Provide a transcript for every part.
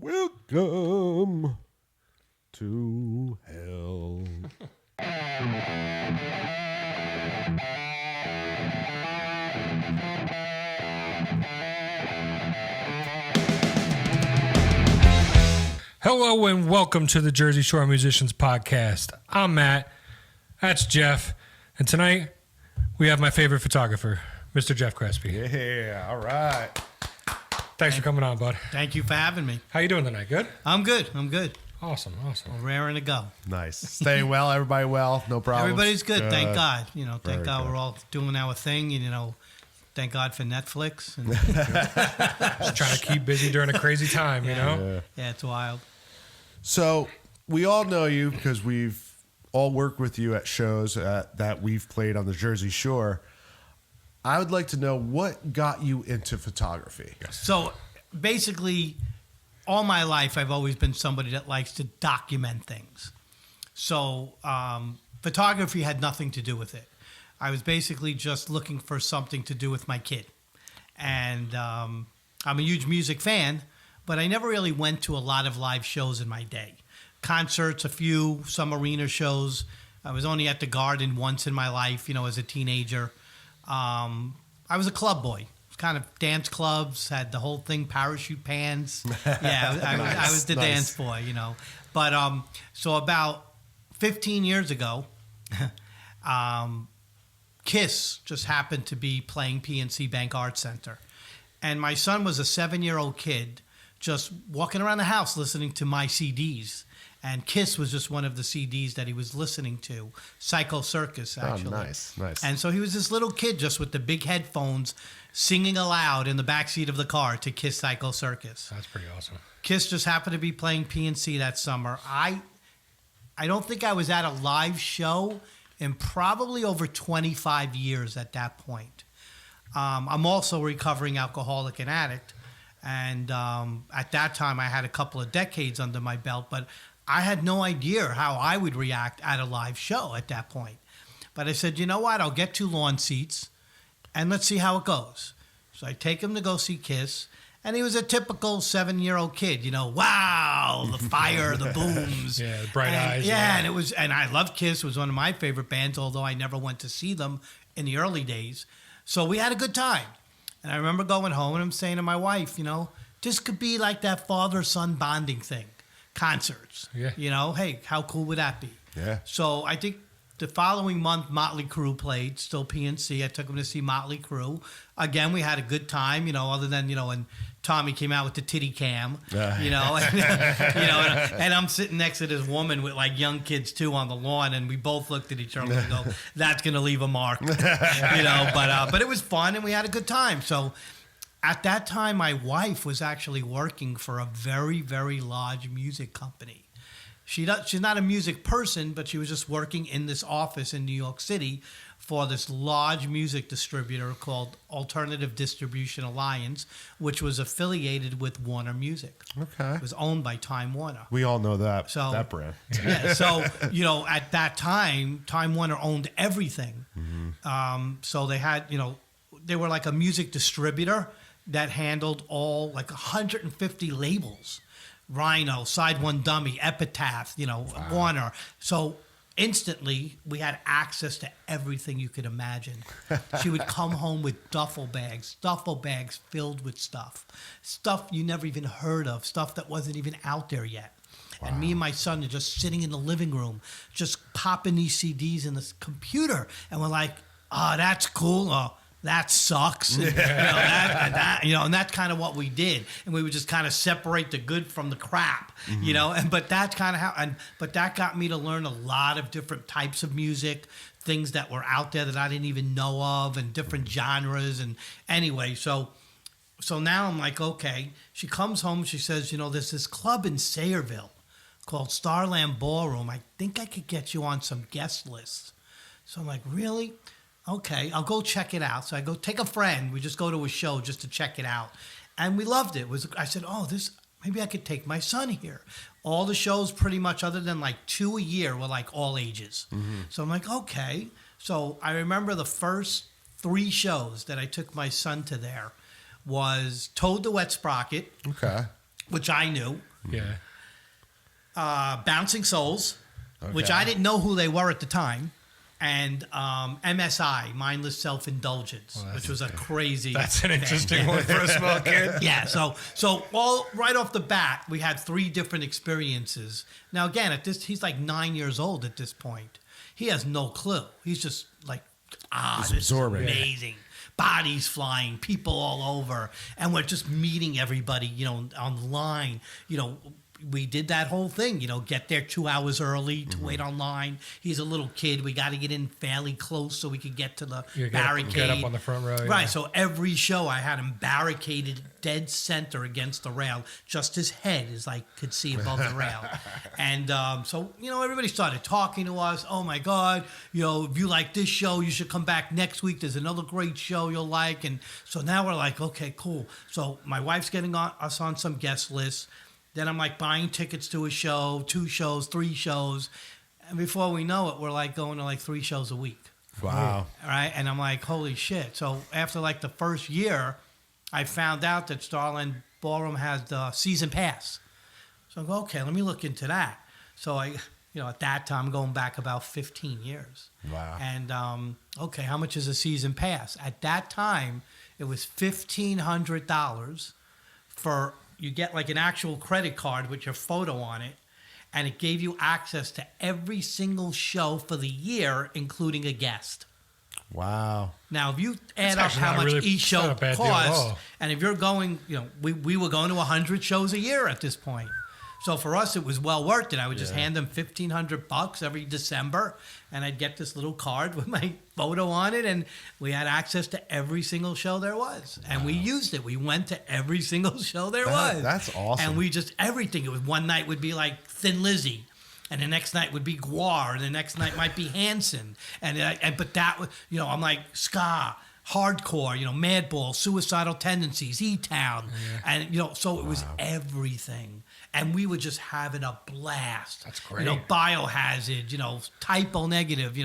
Welcome to hell. Hello and welcome to the Jersey Shore Musicians Podcast. I'm Matt. That's Jeff. And tonight we have my favorite photographer, Mr. Jeff Crespi. Yeah, all right. Thanks for coming on, bud. Thank you for having me. How you doing tonight? Good? I'm good. Awesome. We're raring to go. Nice. Staying well, everybody well, no problem. Everybody's good. Thank God. Thank Very God good. we're all doing our thing. And, thank God for Netflix. And, Just trying to keep busy during a crazy time, you know? yeah, it's wild. So we all know you because we've all worked with you at shows that we've played on the Jersey Shore. I would like to know what got you into photography. So basically, all my life, I've always been somebody that likes to document things. So photography had nothing to do with it. I was basically just looking for something to do with my kid. And I'm a huge music fan, but I never really went to a lot of live shows in my day. Concerts, a few, some arena shows. I was only at the Garden once in my life, as a teenager. I was a club boy. It was kind of dance clubs, had the whole thing, parachute pants. Yeah, I was the dance boy, But so about 15 years ago, KISS just happened to be playing PNC Bank Arts Center. And my son was a 7-year-old kid just walking around the house listening to my CDs. And KISS was just one of the CDs that he was listening to. Psycho Circus, actually. Oh, nice. And so he was this little kid just with the big headphones singing aloud in the backseat of the car to KISS Psycho Circus. That's pretty awesome. KISS just happened to be playing PNC that summer. I don't think I was at a live show in probably over 25 years at that point. I'm also a recovering alcoholic and addict. And at that time, I had a couple of decades under my belt, but I had no idea how I would react at a live show at that point. But I said, you know what? I'll get 2 lawn seats, and let's see how it goes. So I take him to go see KISS, and he was a typical 7-year-old kid. Wow, the fire, the booms. Yeah, the bright eyes. Yeah, and I loved KISS. It was one of my favorite bands, although I never went to see them in the early days. So we had a good time. And I remember going home, and I'm saying to my wife, this could be like that father-son bonding thing. Concerts. Yeah. Hey, how cool would that be? Yeah. So I think the following month, Motley Crue played, still PNC. I took him to see Motley Crue. Again, we had a good time, other than, when Tommy came out with the titty cam, and I'm sitting next to this woman with like young kids too on the lawn, and we both looked at each other and go, that's going to leave a mark, but it was fun and we had a good time. So at that time, my wife was actually working for a very, very large music company. She's not a music person, but she was just working in this office in New York City for this large music distributor called Alternative Distribution Alliance, which was affiliated with Warner Music. Okay. It was owned by Time Warner. We all know that brand. Yeah. So, at that time, Time Warner owned everything. Mm-hmm. So they had, they were like a music distributor that handled all like 150 labels. Rhino, Side One Dummy, Epitaph, Warner. So instantly we had access to everything you could imagine. She would come home with duffel bags filled with stuff you never even heard of, stuff that wasn't even out there yet. Wow. And me and my son are just sitting in the living room, just popping these CDs in the computer. And we're like, oh, that's cool. Oh, that sucks. And, and that's kind of what we did. And we would just kind of separate the good from the crap, but that's kind of but that got me to learn a lot of different types of music, things that were out there that I didn't even know of, and different genres. And anyway, so now I'm like, okay. She comes home, she says, there's this club in Sayreville called Starland Ballroom. I think I could get you on some guest lists. So I'm like, really? Okay, I'll go check it out. So I go take a friend. We just go to a show just to check it out. And we loved it. I said, maybe I could take my son here. All the shows pretty much other than like 2 a year were like all ages. Mm-hmm. So I'm like, okay. So I remember the first 3 shows that I took my son to there was Toad the Wet Sprocket. Okay. Which I knew. Yeah. Bouncing Souls, which Okay. I didn't know who they were at the time, and MSI, Mindless Self-Indulgence, which was a crazy. That's an thing. interesting one for a small kid. Yeah, so all right off the bat, we had 3 different experiences. Now again, he's like 9 years old at this point. He has no clue. He's just like, this is absorbing. amazing. Bodies flying, people all over, and we're just meeting everybody, online. We did that whole thing, get there 2 hours early to wait online. He's a little kid. We got to get in fairly close so we could get to the barricade. Get up on the front row. Right. So every show I had him barricaded dead center against the rail. Just his head is could see above the rail. And so, everybody started talking to us. Oh my God, if you like this show, you should come back next week. There's another great show you'll like. And so now we're like, okay, cool. So my wife's getting us on some guest lists. Then I'm buying tickets to a show, 2 shows, 3 shows. And before we know it, we're going to 3 shows a week. Wow. All right. And I'm like, holy shit. So after the first year, I found out that Starland Ballroom has the season pass. So I go, okay, let me look into that. So I, at that time, going back about 15 years. Wow. And, okay, how much is a season pass? At that time, it was $1,500 for... You get an actual credit card with your photo on it, and it gave you access to every single show for the year, including a guest. Wow. Now, if you add That's up how much really- each it's show not a bad deal at costs, all. and if you're going, we were going to 100 shows a year at this point. So for us, it was well worth it. I would just hand them $1,500 every December, and I'd get this little card with my photo on it, and we had access to every single show there was. And we used it. We went to every single show there was. That's awesome. And we just, everything. It was one night would be Thin Lizzy, and the next night would be Guar, and the next night might be Hanson. But that was, I'm ska, hardcore, Madball, Suicidal Tendencies, E-Town. And, so it was everything. And we were just having a blast. That's great. Biohazard, Typo Negative,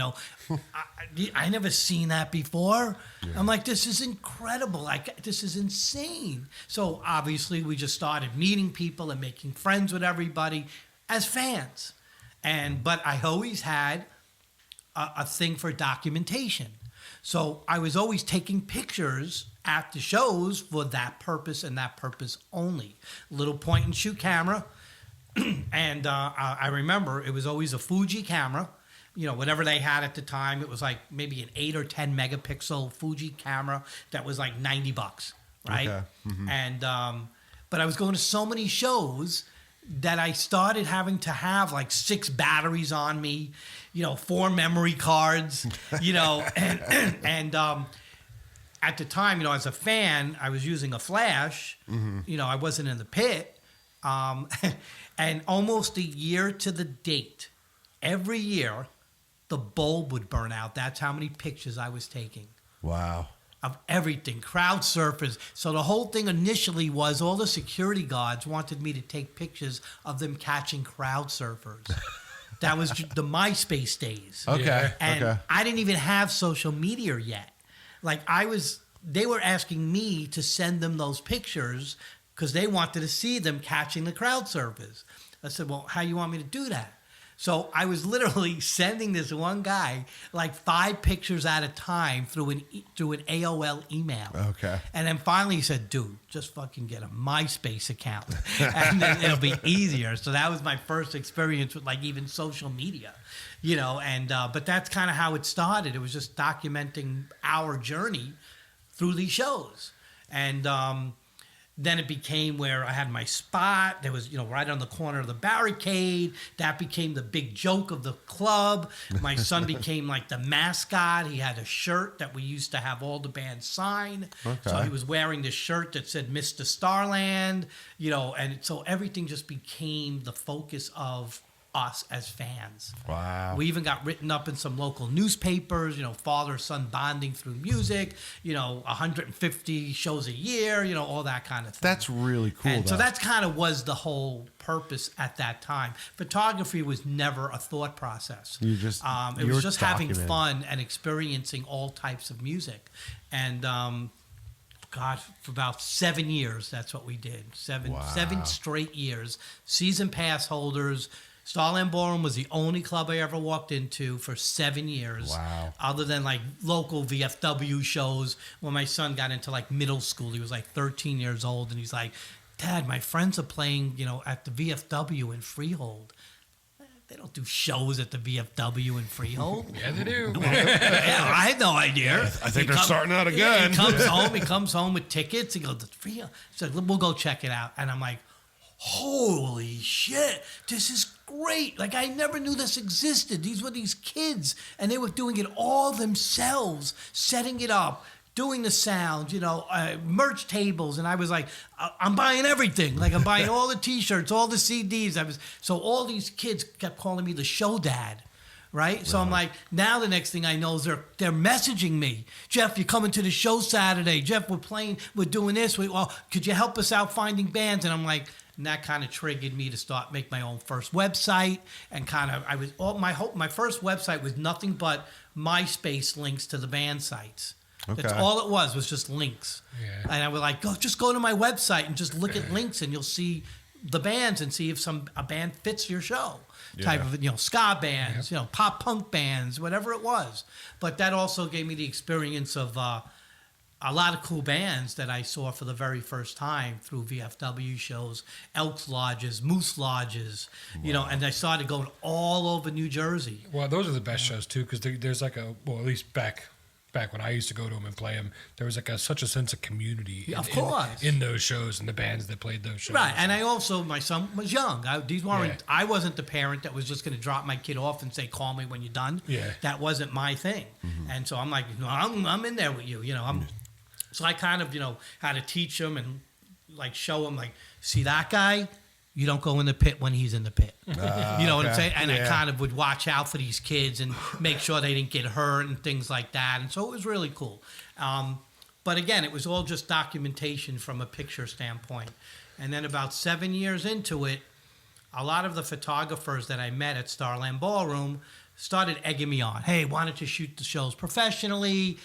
I never seen that before. Yeah. I'm like, this is incredible. This is insane. So obviously we just started meeting people and making friends with everybody as fans. But I always had a thing for documentation. So I was always taking pictures at the shows for that purpose and that purpose only. Little point and shoot camera. And I remember it was always a Fuji camera. Whatever they had at the time, it was maybe an 8 or 10 megapixel Fuji camera that was $90, right? Okay. Mm-hmm. And but I was going to so many shows that I started having to have 6 batteries on me, 4 memory cards, and at the time, as a fan, I was using a flash. Mm-hmm. I wasn't in the pit. And almost a year to the date, every year, the bulb would burn out. That's how many pictures I was taking. Wow. Of everything, crowd surfers. So the whole thing initially was all the security guards wanted me to take pictures of them catching crowd surfers. That was the MySpace days. Okay. And I didn't even have social media yet. They were asking me to send them those pictures because they wanted to see them catching the crowd surfers. I said, well, how you want me to do that? So I was literally sending this one guy 5 pictures at a time through an AOL email. Okay. And then finally he said, dude, just fucking get a MySpace account. And then it'll be easier. So that was my first experience with even social media, but that's kind of how it started. It was just documenting our journey through these shows. And then it became where I had my spot. There was, right on the corner of the barricade. That became the big joke of the club. My son became the mascot. He had a shirt that we used to have all the bands sign. Okay. So he was wearing this shirt that said Mr. Starland, and so everything just became the focus of us as fans. Wow. We even got written up in some local newspapers, father-son bonding through music, 150 shows a year, all that kind of thing. That's really cool. And so that's kind of was the whole purpose at that time. Photography was never a thought process. It was just having fun and experiencing all types of music. And God, for about 7 years, that's what we did. Seven straight years. Season pass holders. Starland Ballroom was the only club I ever walked into for 7 years. Wow. Other than like local VFW shows. When my son got into like middle school, he was like 13 years old, and he's like, Dad, my friends are playing, at the VFW in Freehold. They don't do shows at the VFW in Freehold. Yeah, they do. Yeah, I had no idea. I think they're starting out again. He comes home with tickets. He goes, "It's Freehold." He said, "We'll go check it out." And I'm like, "Holy shit! This is great! Like I never knew this existed. These were these kids, and they were doing it all themselves, setting it up." Doing the sound, merch tables, and I was like, I'm buying everything. Like I'm buying all the T-shirts, all the CDs. So all these kids kept calling me the show dad, right? So I'm like, now the next thing I know is they're messaging me, Jeff, you're coming to the show Saturday. Jeff, we're doing this. Well, could you help us out finding bands? And I'm like, and that kind of triggered me to make my own first website, and my first website was nothing but MySpace links to the band sites. Okay. That's all it was just links. Yeah. And I would like, just go to my website and just look at links, and you'll see the bands and see if a band fits your show. Yeah. Type of, ska bands, pop punk bands, whatever it was. But that also gave me the experience of a lot of cool bands that I saw for the very first time through VFW shows, Elks Lodges, Moose Lodges, and I started going all over New Jersey. Well, those are the best shows too, because there's like at least back when I used to go to them and play them, there was like such a sense of community in those shows and the bands that played those shows. Right, and my son was young. I wasn't the parent that was just going to drop my kid off and say, call me when you're done. Yeah. That wasn't my thing. Mm-hmm. And so I'm like, I'm in there with you. So I kind of, had to teach him and like show him, like, see that guy? You don't go in the pit when he's in the pit. You know what I'm saying? And I kind of would watch out for these kids and make sure they didn't get hurt and things like that. And so it was really cool. But again, it was all just documentation from a picture standpoint. And then about 7 years into it, a lot of the photographers that I met at Starland Ballroom started egging me on. Hey, why don't you shoot the shows professionally?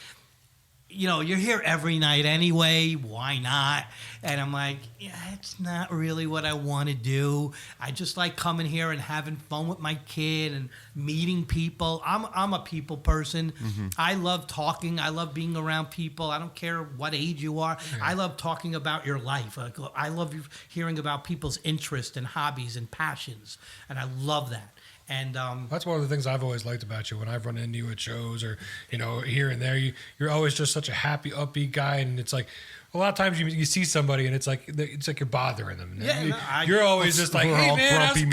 You're here every night anyway. Why not? And I'm like, it's not really what I want to do. I just like coming here and having fun with my kid and meeting people. I'm a people person. Mm-hmm. I love talking. I love being around people. I don't care what age you are. Mm-hmm. I love talking about your life. I love hearing about people's interests and hobbies and passions. And I love that. And that's one of the things I've always liked about you when I've run into you at shows or here and there. You're always just such a happy, upbeat guy, and it's like a lot of times you see somebody and it's like you're bothering them. Yeah, you're always just like, hey man, how's it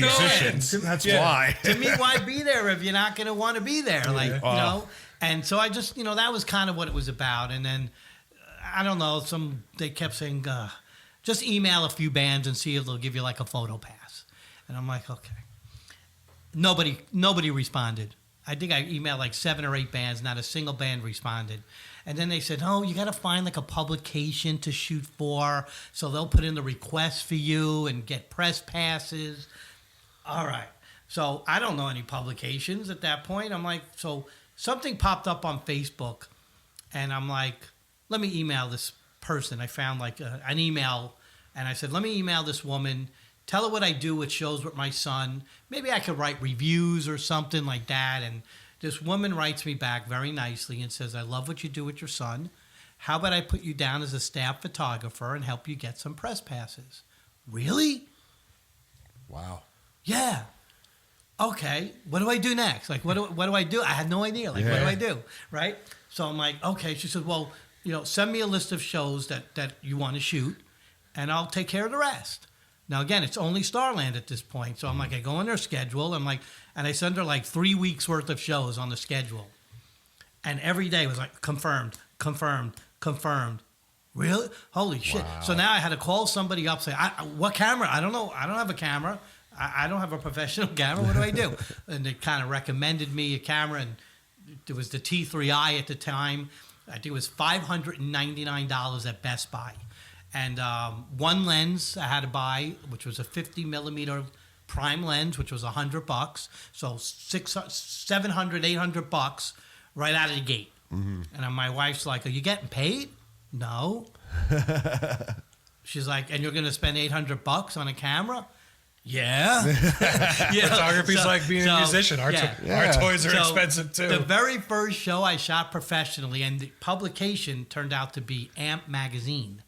going? That's why. To me, why be there if you're not going to want to be there? And so I just that was kind of what it was about. And then I don't know, they kept saying just email a few bands and see if they'll give you like a photo pass. And I'm like, okay. Nobody responded. I think I emailed like 7 or 8 bands. Not a single band responded. And then they said, you got to find like a publication to shoot for. So they'll put in the request for you and get press passes. All right. So I don't know any publications at that point. I'm like, so something popped up on Facebook. And I'm like, let me email this person. I found like an email. And I said, let me email this woman. Tell her what I do with shows with my son. Maybe I could write reviews or something like that. And this woman writes me back very nicely and says, I love what you do with your son. How about I put you down as a staff photographer and help you get some press passes? Really? Wow. Yeah. Okay. What do I do next? Like, what do I do? I had no idea. Like, what do I do? Right? So I'm like, okay. She said, well, send me a list of shows that you want to shoot, and I'll take care of the rest. Now, again, it's only Starland at this point. So I'm like, I go on their schedule. And I send her like 3 weeks worth of shows on the schedule. And every day was like, confirmed. Really? Holy shit. Wow. So now I had to call somebody up, say, what camera? I don't know. I don't have a camera. I don't have a professional camera. What do I do? And they kind of recommended me a camera. And it was the T3i at the time. I think it was $599 at Best Buy. And one lens I had to buy, which was a 50 millimeter prime lens, which was $100. So $700, $800 right out of the gate. Mm-hmm. And my wife's like, "Are you getting paid?" No. She's like, and you're going to spend $800 on a camera? Yeah. Photography's like being a musician. Our toys are expensive too. The very first show I shot professionally, and the publication turned out to be Amp Magazine,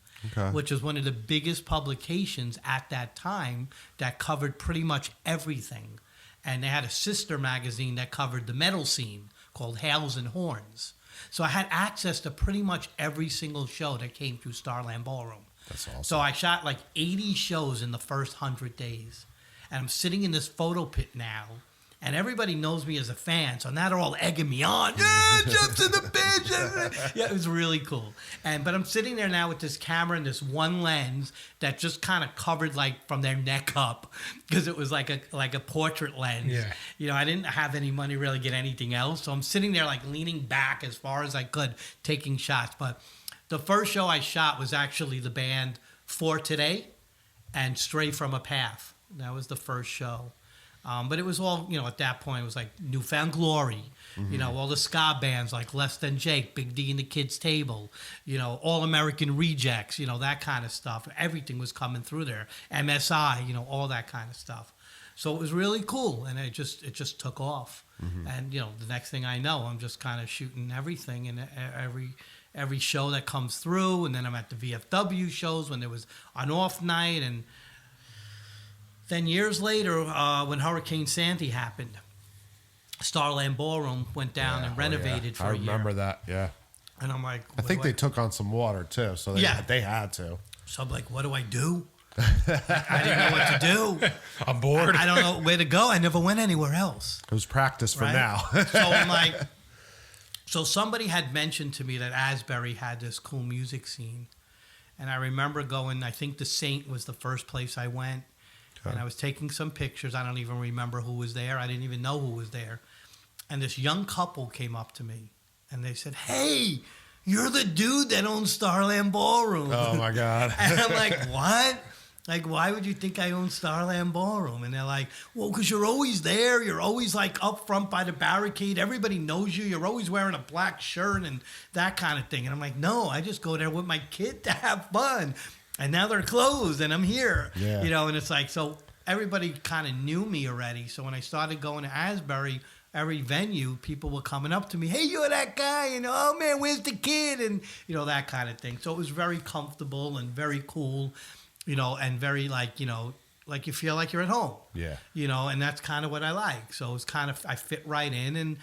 which was one of the biggest publications at that time that covered pretty much everything. And they had a sister magazine that covered the metal scene called Hails and Horns. So I had access to pretty much every single show that came through Starland Ballroom. That's awesome. So I shot like 80 shows in the first 100 days. And I'm sitting in this photo pit now, and everybody knows me as a fan, so now they're all egging me on. Yeah, Jeff's in the bitch. Yeah, it was really cool. But I'm sitting there now with this camera and this one lens that just kind of covered like from their neck up, because it was like a portrait lens. Yeah. You know, I didn't have any money to really get anything else, so I'm sitting there like leaning back as far as I could, taking shots. But the first show I shot was actually the band For Today and Stray from a Path. That was the first show. But it was all, you know, at that point, it was like Newfound Glory, you know, all the ska bands like Less Than Jake, Big D and the Kids Table, you know, All American Rejects, you know, that kind of stuff. Everything was coming through there. MSI, you know, all that kind of stuff. So it was really cool, and it just took off. And, you know, the next thing I know, I'm just kind of shooting everything and every show that comes through, and then I'm at the VFW shows when there was an off night, and then years later, when Hurricane Sandy happened, Starland Ballroom went down and renovated for a year. I remember that, yeah. And I'm like... I think they took on some water, too, so they had to. So I'm like, what do I do? I didn't know what to do. I'm bored. I don't know where to go. I never went anywhere else. It was practice for now. So I'm like... So somebody had mentioned to me that Asbury had this cool music scene. And I remember going, I think the Saint was the first place I went. And I was taking some pictures. I don't even remember who was there. I didn't even know who was there. And this young couple came up to me. And they said, hey, you're the dude that owns Starland Ballroom. Oh, my God. And I'm like, what? Like, why would you think I own Starland Ballroom? And they're like, well, because you're always there. You're always, like, up front by the barricade. Everybody knows you. You're always wearing a black shirt and that kind of thing. And I'm like, no, I just go there with my kid to have fun. And now they're closed, and I'm here. Yeah. You know, and it's like, so everybody kind of knew me already. So when I started going to Asbury, every venue, people were coming up to me, hey, you're that guy, and oh, man, where's the kid? And, you know, that kind of thing. So it was very comfortable and very cool, you know, and very, like, you know, like you feel like you're at home. Yeah. You know, and that's kind of what I like. So it's kind of, I fit right in. And,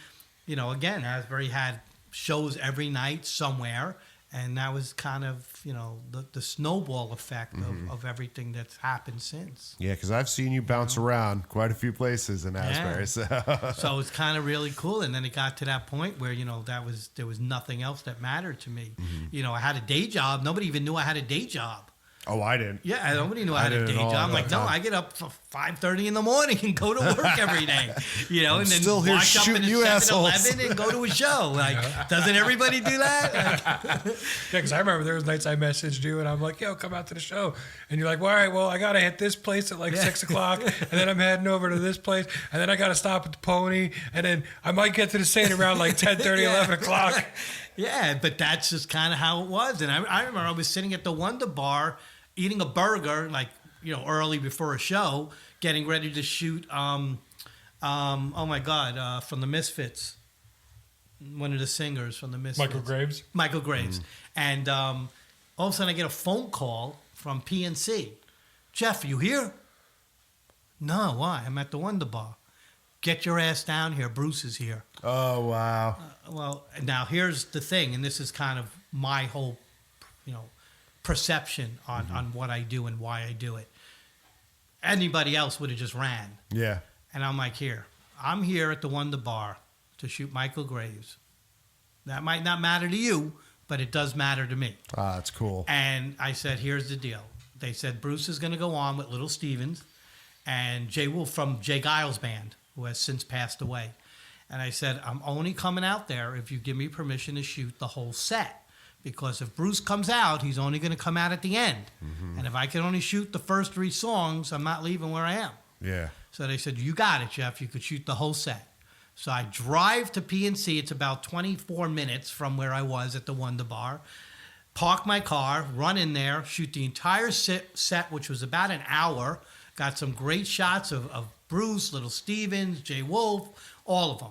you know, again, Asbury had shows every night somewhere. And that was kind of, you know, the snowball effect of everything that's happened since. Yeah, because I've seen you bounce around quite a few places in Asbury. Yeah. So it's kind of really cool. And then it got to that point where, you know, there was nothing else that mattered to me. You know, I had a day job. Nobody even knew I had a day job. Oh, I didn't. Yeah, nobody knew I had a day job. I'm like, no, I get up for 5:30 in the morning and go to work every day. You know, and then still here wash up in shooting you assholes. 7-Eleven and go to a show. Like, doesn't everybody do that? Like, yeah, because I remember there was nights I messaged you and I'm like, yo, come out to the show. And you're like, well, all right, well, I got to hit this place at like 6 o'clock. And then I'm heading over to this place. And then I got to stop at the Pony. And then I might get to the Saint around like 10:30, 11 o'clock. Yeah, but that's just kind of how it was. And I remember I was sitting at the Wonder Bar eating a burger, like, you know, early before a show, getting ready to shoot, oh my God, from the Misfits. One of the singers from the Misfits. Michael Graves. And all of a sudden I get a phone call from PNC. Jeff, you here? No, why? I'm at the Wonder Bar. Get your ass down here. Bruce is here. Oh, wow. Well, now here's the thing, and this is kind of my whole, you know, perception on what I do and why I do it. Anybody else would have just ran. Yeah. And I'm like, I'm here at the Wonder Bar to shoot Michael Graves. That might not matter to you, but it does matter to me. Ah, that's cool. And I said, here's the deal. They said Bruce is going to go on with Little Stevens and Jay Wolf from Jay Giles' band, who has since passed away. And I said, I'm only coming out there if you give me permission to shoot the whole set. Because if Bruce comes out, he's only going to come out at the end. And if I can only shoot the first 3 songs, I'm not leaving where I am. Yeah. So they said, you got it, Jeff. You could shoot the whole set. So I drive to PNC. It's about 24 minutes from where I was at the Wonder Bar. park my car, run in there, shoot the entire set, which was about an hour. Got some great shots of Bruce, Little Stevens, Jay Wolf, all of them.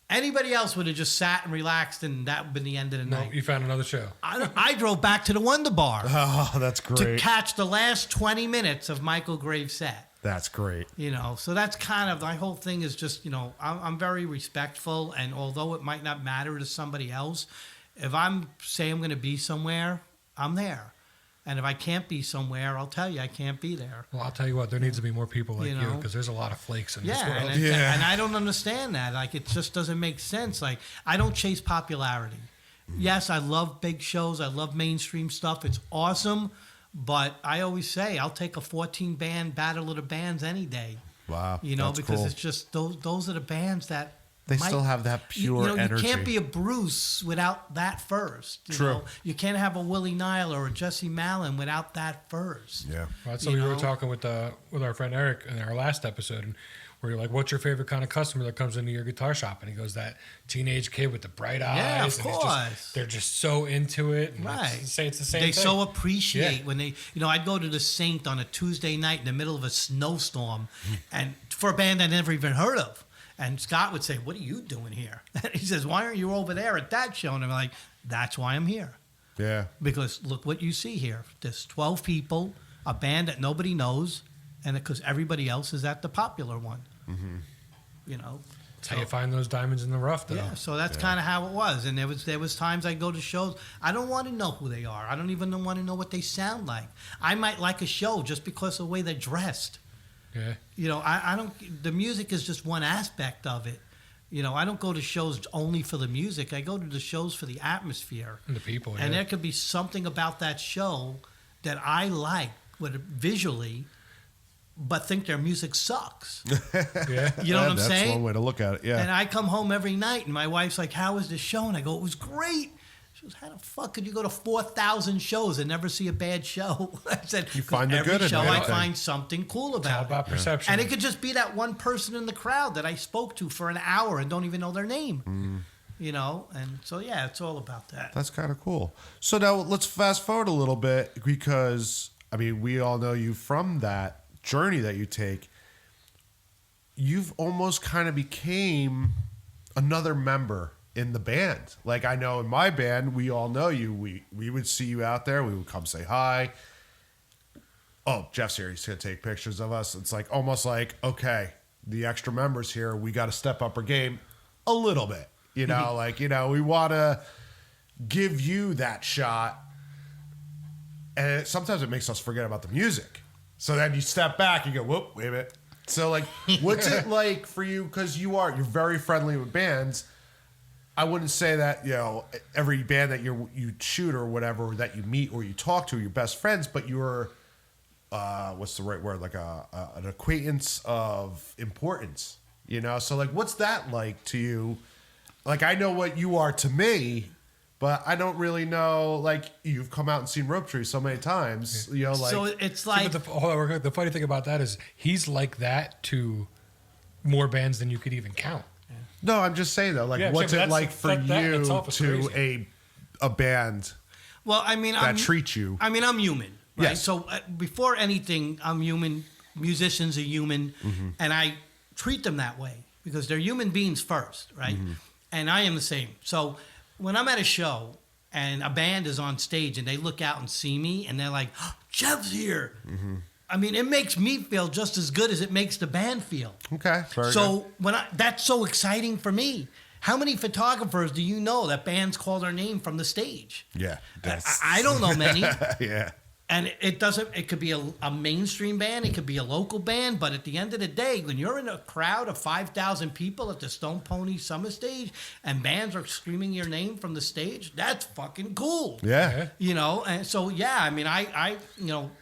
Anybody else would have just sat and relaxed, and that would have been the end of the night. You found another show. I drove back to the Wonder Bar Oh, that's great. to catch the last 20 minutes of Michael Graves' set. That's great. So that's kind of, my whole thing is just, I'm very respectful, and although it might not matter to somebody else, if I'm going to be somewhere, I'm there. And if I can't be somewhere, I'll tell you I can't be there. Well, I'll tell you what, there needs to be more people like you, because there's a lot of flakes in this world. And I don't understand that. Like, it just doesn't make sense. Like, I don't chase popularity. Yes, I love big shows. I love mainstream stuff. It's awesome. But I always say I'll take a 14-band battle of the bands any day. Wow. Because cool. It's just those are the bands that they still have that pure energy. You can't be a Bruce without that first. True. You can't have a Willie Nile or a Jesse Malin without that first. Yeah. Well, so we were talking with our friend Eric in our last episode, and where you're like, what's your favorite kind of customer that comes into your guitar shop? And he goes, that teenage kid with the bright eyes. Yeah, of and course. They're just so into it. And Right. It's the same They thing. so appreciate when they, I'd go to the Saint on a Tuesday night in the middle of a snowstorm, and for a band I never even heard of. And Scott would say, what are you doing here? And he says, why aren't you over there at that show? And I'm like, that's why I'm here. Yeah. Because look what you see here. There's 12 people, a band that nobody knows, and because everybody else is at the popular one. Mm-hmm. That's how you find those diamonds in the rough, though. Yeah, so that's kind of how it was. And there was times I go to shows, I don't want to know who they are. I don't even want to know what they sound like. I might like a show just because of the way they're dressed. Yeah. I don't. The music is just one aspect of it. I don't go to shows only for the music. I go to the shows for the atmosphere And the people. And there could be something about that show that I like visually, but think their music sucks. Yeah. You know what I'm saying? That's one way to look at it. Yeah. And I come home every night, and my wife's like, "How was the show?" And I go, "It was great." She goes, "How the fuck could you go to 4,000 shows and never see a bad show?" I said, You find the every good in show I everything. find something cool It's all about about it. perception. And it could just be that one person in the crowd that I spoke to for an hour and don't even know their name. And so, yeah, it's all about that. That's kind of cool. So now let's fast forward a little bit because, we all know you from that journey that you take. You've almost kind of became another member in the band. Like, I know in my band, we all know you. We would see you out there. We would come say hi. Oh, Jeff's here. He's going to take pictures of us. It's like almost like, okay, the extra members here, we got to step up our game a little bit. We want to give you that shot. And sometimes it makes us forget about the music. So then you step back, you go, whoop, wait a minute. So, like, what's it like for you? Because you're very friendly with bands. I wouldn't say that, every band that you shoot or whatever that you meet or you talk to are your best friends, but you're, what's the right word? Like an acquaintance of importance, So, like, what's that like to you? Like, I know what you are to me, but I don't really know, like, you've come out and seen Rope Tree so many times, like. So it's like. The funny thing about that is he's like that to more bands than you could even count. No, I'm just saying though, like, what's it like for you to a band? Well, that treats you. I'm human, right? Yes. So before anything, I'm human. Musicians are human, and I treat them that way because they're human beings first, right? And I am the same. So when I'm at a show and a band is on stage and they look out and see me and they're like, oh, "Jeff's here." It makes me feel just as good as it makes the band feel. Okay. So that's so exciting for me. How many photographers do you know that bands call their name from the stage? Yeah. I don't know many. Yeah. And it could be a mainstream band, it could be a local band, but at the end of the day, when you're in a crowd of 5,000 people at the Stone Pony Summer Stage and bands are screaming your name from the stage, that's fucking cool. Yeah. And so, I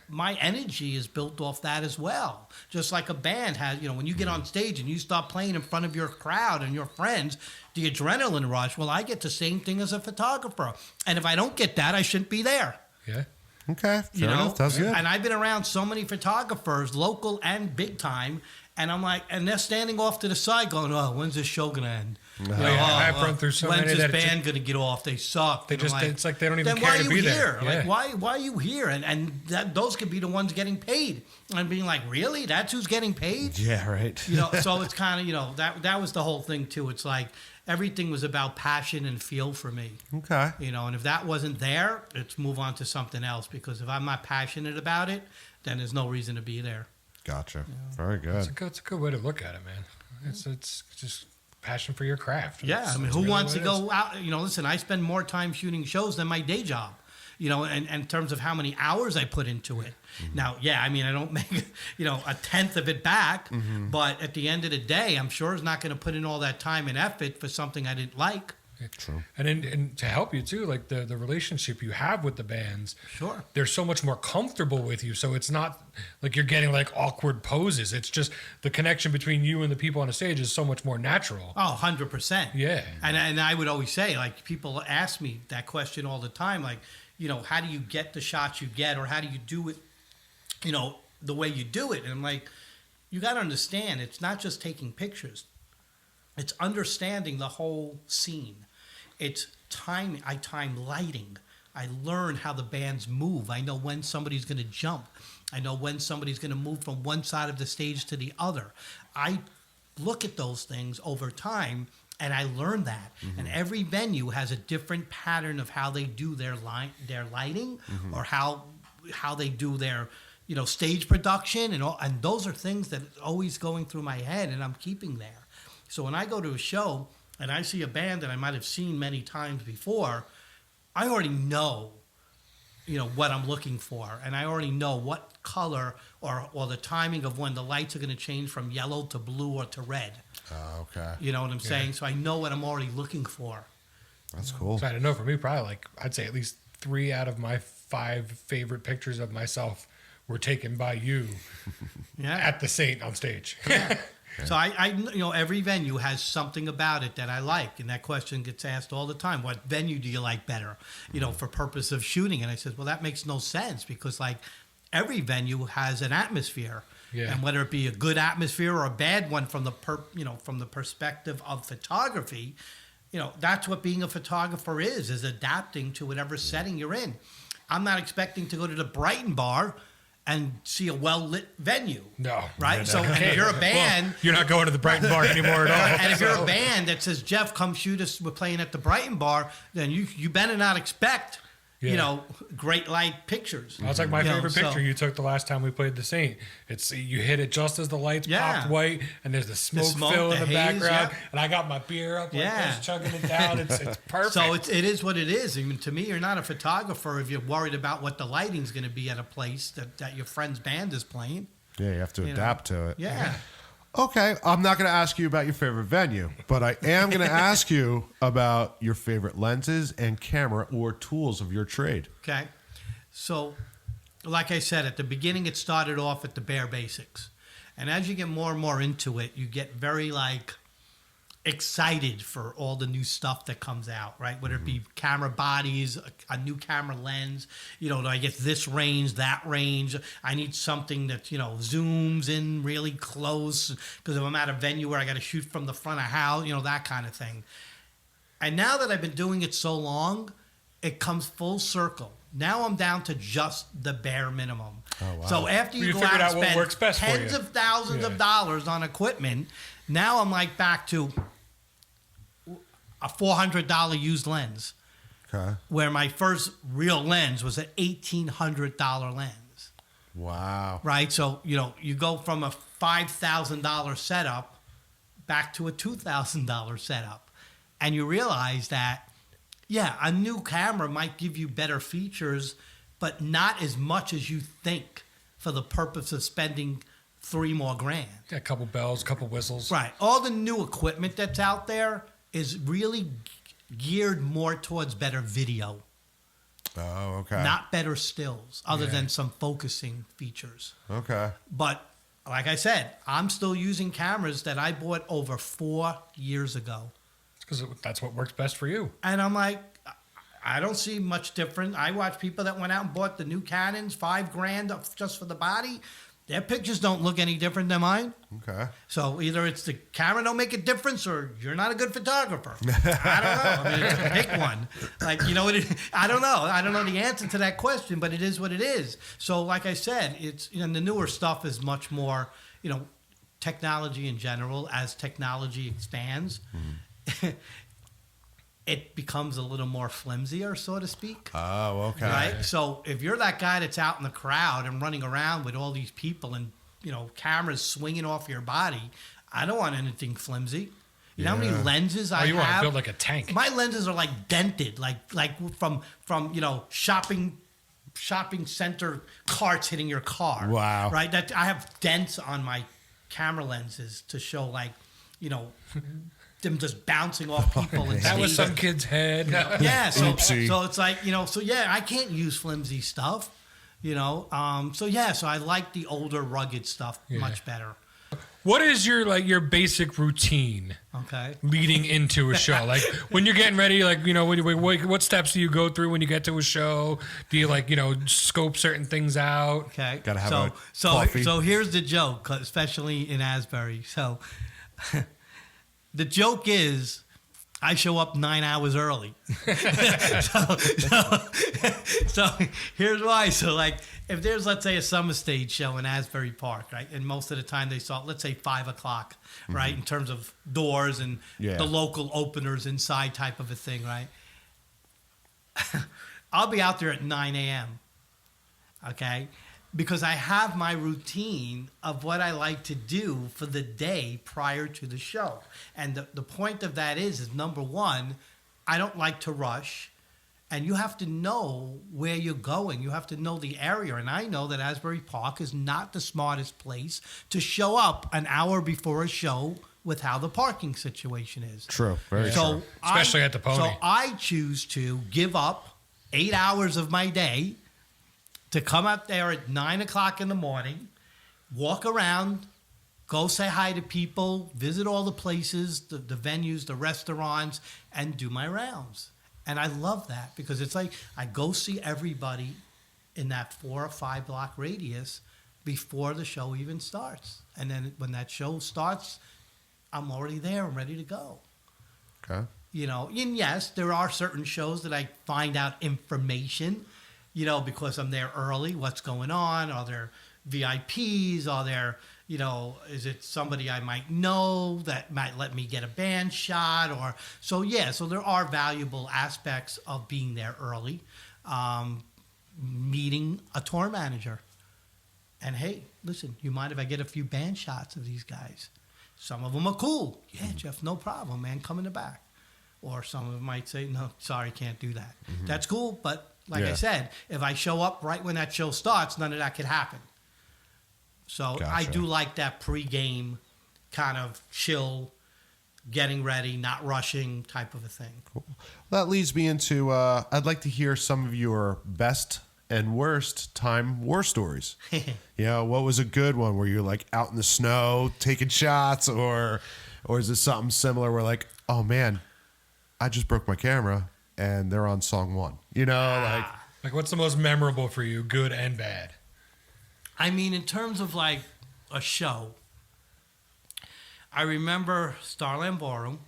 my energy is built off that as well. Just like a band has, when you get on stage and you start playing in front of your crowd and your friends, the adrenaline rush, well, I get the same thing as a photographer. And if I don't get that, I shouldn't be there. Yeah. Okay. Fair enough. That's good. And I've been around so many photographers, local and big time, And I'm like, and they're standing off to the side going, oh, when's this show going to end? I've run through so when's many this that band going to get off? They suck. They And I'm just, it's like they don't even then care why to are be you there. here? Yeah. Like, why are you here? And those could be the ones getting paid. And being like, really? That's who's getting paid? Yeah, right. So it's kind of, that was the whole thing too. It's like everything was about passion and feel for me. Okay. And if that wasn't there, let's move on to something else, because if I'm not passionate about it, then there's no reason to be there. Gotcha. Very good. It's a good way to look at it, man. It's just passion for your craft. Yeah, That's I mean, who really wants to what it is. go out? Listen, I spend more time shooting shows than my day job. And in terms of how many hours I put into it. Mm-hmm. Now, yeah, I mean, I don't make, a tenth of it back, Mm-hmm. but at the end of the day, I'm sure it's not going to put in all that time and effort for something I didn't like. True. And to help you too, like the relationship you have with the bands, Sure. they're so much more comfortable with you. So it's not like you're getting like awkward poses. It's just the connection between you and the people on the stage is so much more natural. Oh, 100%. Yeah. And I would always say, like, people ask me that question all the time, like, how do you get the shots you get, or how do you do it, the way you do it? And I'm like, you got to understand, it's not just taking pictures. It's understanding the whole scene. It's timing. I time lighting. I learn how the bands move. I know when somebody's going to jump. I know when somebody's going to move from one side of the stage to the other. I look at those things over time, and I learn that. Mm-hmm. And every venue has a different pattern of how they do their lighting, Mm-hmm. or how they do their stage production, and those are things that are always going through my head, and I'm keeping there. So when I go to a show and I see a band that I might have seen many times before, I already know, what I'm looking for, and I already know what color or the timing of when the lights are going to change from yellow to blue or to red. Oh, okay. You know what I'm saying? So I know what I'm already looking for. That's cool. So I don't know, for me, probably like I'd say at least 3 out of my 5 favorite pictures of myself were taken by you Yeah. at the Saint on stage. So I every venue has something about it that I like, and that question gets asked all the time. What venue do you like better, for purpose of shooting? And I said, well, that makes no sense, because like every venue has an atmosphere, Yeah. and whether it be a good atmosphere or a bad one from the from the perspective of photography, that's what being a photographer is adapting to whatever setting you're in. I'm not expecting to go to the Brighton bar and see a well-lit venue. No. Right? No. So and if you're a band... Well, you're not going to the Brighton bar anymore at all. And if you're a band that says, Jeff, come shoot us, we're playing at the Brighton bar, then you better not expect, great light pictures. That's like my favorite so- picture you took the last time we played the Saint. It's you hit it just as the lights Yeah. popped white, and there's the smoke, smoke, fill the in the haze, background, yeah. and I got my beer up like Yeah. this, chugging it down. It's perfect. So it is what it is. I mean, to me, you're not a photographer if you're worried about what the lighting's going to be at a place that your friend's band is playing. Yeah, you have to adapt to it. Yeah. Okay, I'm not going to ask you about your favorite venue, but I am going to ask you about your favorite lenses and camera or tools of your trade. Okay. So, like I said, at the beginning, it started off at the bare basics. And as you get more and more into it, you get very, excited for all the new stuff that comes out, right? Whether it be camera bodies, a new camera lens, do I get this range, that range? I need something that, zooms in really close, because if I'm at a venue where I got to shoot from the front of house, that kind of thing. And now that I've been doing it so long, it comes full circle. Now I'm down to just the bare minimum. Oh, wow. So after you go figured out out what and works spend best for tens you. of thousands of dollars on equipment, now I'm back to a $400 used lens, Okay. where my first real lens was an $1,800 lens. Wow. Right? So, you go from a $5,000 setup back to a $2,000 setup. And you realize that, yeah, a new camera might give you better features, but not as much as you think for the purpose of spending $3 more grand. A couple bells, couple whistles. Right. All the new equipment that's out there is really geared more towards better video, Oh, okay. not better stills, other than some focusing features. Okay. But like I said, I'm still using cameras that I bought over 4 years ago. Because that's what works best for you. And I'm like, I don't see much different. I watch people that went out and bought the new Canons, $5,000 just for the body. Their pictures don't look any different than mine. Okay. So either it's the camera don't make a difference, or you're not a good photographer. I don't know. I mean, pick one. Like, you know, I don't know. I don't know the answer to that question, but it is what it is. So, like I said, it's, you know, the newer stuff is much more, you know, technology in general. As technology expands, it becomes a little more flimsier, so to speak. Oh, okay. Right? So if you're that guy that's out in the crowd and running around with all these people and, you know, cameras swinging off your body, I don't want anything flimsy. You know how many lenses I you have? want to build like a tank. My lenses are like dented, like from you know, shopping center carts hitting your car. Wow. Right? That I have dents on my camera lenses to show, like, you know, them just bouncing off people. And That was some kid's head. yeah, so Oopsie. it's like, you know, so yeah, I can't use flimsy stuff, you know. So I like the older, rugged stuff much better. What is your basic routine Okay. leading into a show? Like when you're getting ready, like, you know, what steps do you go through when you get to a show? Do you, like, you know, scope certain things out? Okay. Gotta have a so coffee. So here's the joke, especially in Asbury. So the joke is, I show up 9 hours early. so here's why. So, like, if there's, let's say, a summer stage show in Asbury Park, right, and most of the time they saw, let's say, 5 o'clock, right, in terms of doors and the local openers inside type of a thing, right? I'll be out there at 9 a.m., okay? Because I have my routine of what I like to do for the day prior to the show. And the point of that is number one, I don't like to rush. And you have to know where you're going. You have to know the area. And I know that Asbury Park is not the smartest place to show up an hour before a show with how the parking situation is. True. Very true. Especially at the Pony. So I choose to give up 8 hours of my day to come up there at 9 o'clock in the morning, walk around, go say hi to people, visit all the places, the venues, the restaurants, and do my rounds. And I love that because it's like I go see everybody in that 4 or 5 block radius before the show even starts. And then when that show starts, I'm already there. I'm ready to go. Okay. You know, and yes, there are certain shows that I find out information, you know, because I'm there early. What's going on? Are there VIPs? Are there, you know, is it somebody I might know that might let me get a band shot? Or so there are valuable aspects of being there early. Meeting a tour manager. And hey, listen, you mind if I get a few band shots of these guys? Some of them are cool. Yeah, Jeff, no problem, man. Come in the back. Or some of them might say, no, sorry, can't do that. That's cool, but like I said, if I show up right when that show starts, none of that could happen. So I do like that pregame kind of chill, getting ready, not rushing type of a thing. Cool. That leads me into, I'd like to hear some of your best and worst time war stories. You know, what was a good one? Were you like out in the snow taking shots, or is it something similar where like, oh man, I just broke my camera and they're on song 1? You know, like what's the most memorable for you, good and bad? I mean, in terms of like a show, I remember Starland Ballroom,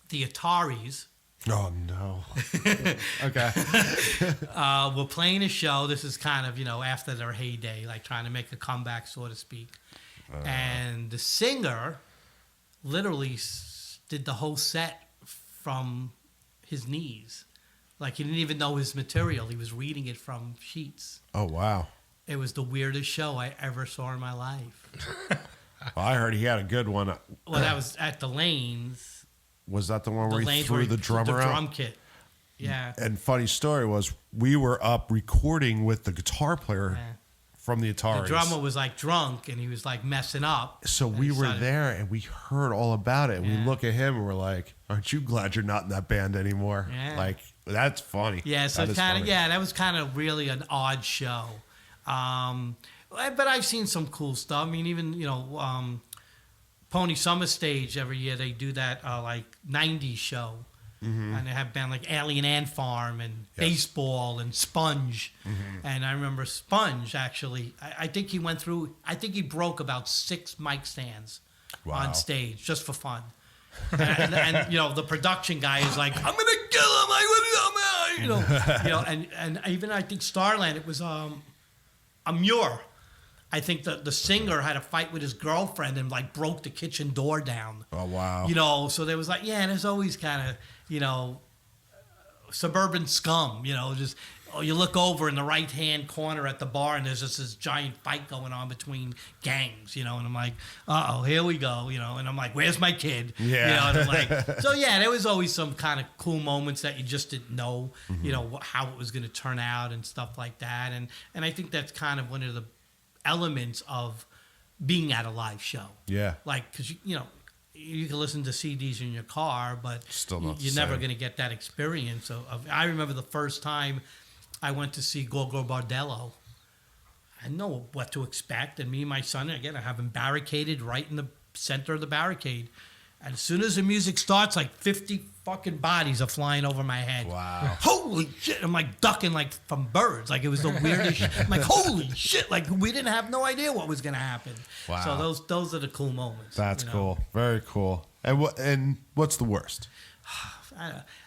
the Ataris. Oh no. Okay. We're playing a show. This is kind of, you know, after their heyday, like trying to make a comeback, so to speak. And the singer literally did the whole set from his knees. Like, he didn't even know his material. He was reading it from sheets. Oh wow. It was the weirdest show I ever saw in my life. Well, I heard he had a good one. Well, that was at the Lanes. Was that the one where he Lanes threw the drummer out? The drum kit. Yeah. And funny story was we were up recording with the guitar player from the Ataris. The drummer was like drunk and he was like messing up. So we were there and we heard all about it. And we look at him and we're like, aren't you glad you're not in that band anymore? Yeah. Like, that's funny. Yeah, so kind of, that was kind of really an odd show. But I've seen some cool stuff. I mean, even, you know, Pony Summer Stage every year, they do that like 90s show. And they have band like Alien Ant Farm and Baseball and Sponge. And I remember Sponge, actually, I think he went through, I think he broke about 6 mic stands on stage just for fun. And you know, the production guy is like, I'm gonna kill him, and even I think Starland, it was a Muir. I think the singer had a fight with his girlfriend and like broke the kitchen door down. Oh wow! You know, so there was like, there's always kind of, you know, suburban scum. You know, just you look over in the right hand corner at the bar and there's just this giant fight going on between gangs. You know, and I'm like, here we go. You know, and I'm like, where's my kid? Yeah. You know, and I'm like, so yeah, there was always some kind of cool moments that you just didn't know, you know, how it was going to turn out and stuff like that. And I think that's kind of one of the elements of being at a live show. Yeah. Like, because, you know, you can listen to CDs in your car, but Still not you're the never same. going to get that experience. I remember the first time I went to see Gorgo Bordello. I didn't know what to expect. And me and my son, again, I have him barricaded right in the center of the barricade. And as soon as the music starts, like 50 fucking bodies are flying over my head. Wow. Holy shit. I'm like ducking like from birds. Like it was the weirdest shit. I'm like, holy shit. Like we didn't have no idea what was going to happen. Wow. So those are the cool moments. That's you know? cool. Very cool. And what's the worst?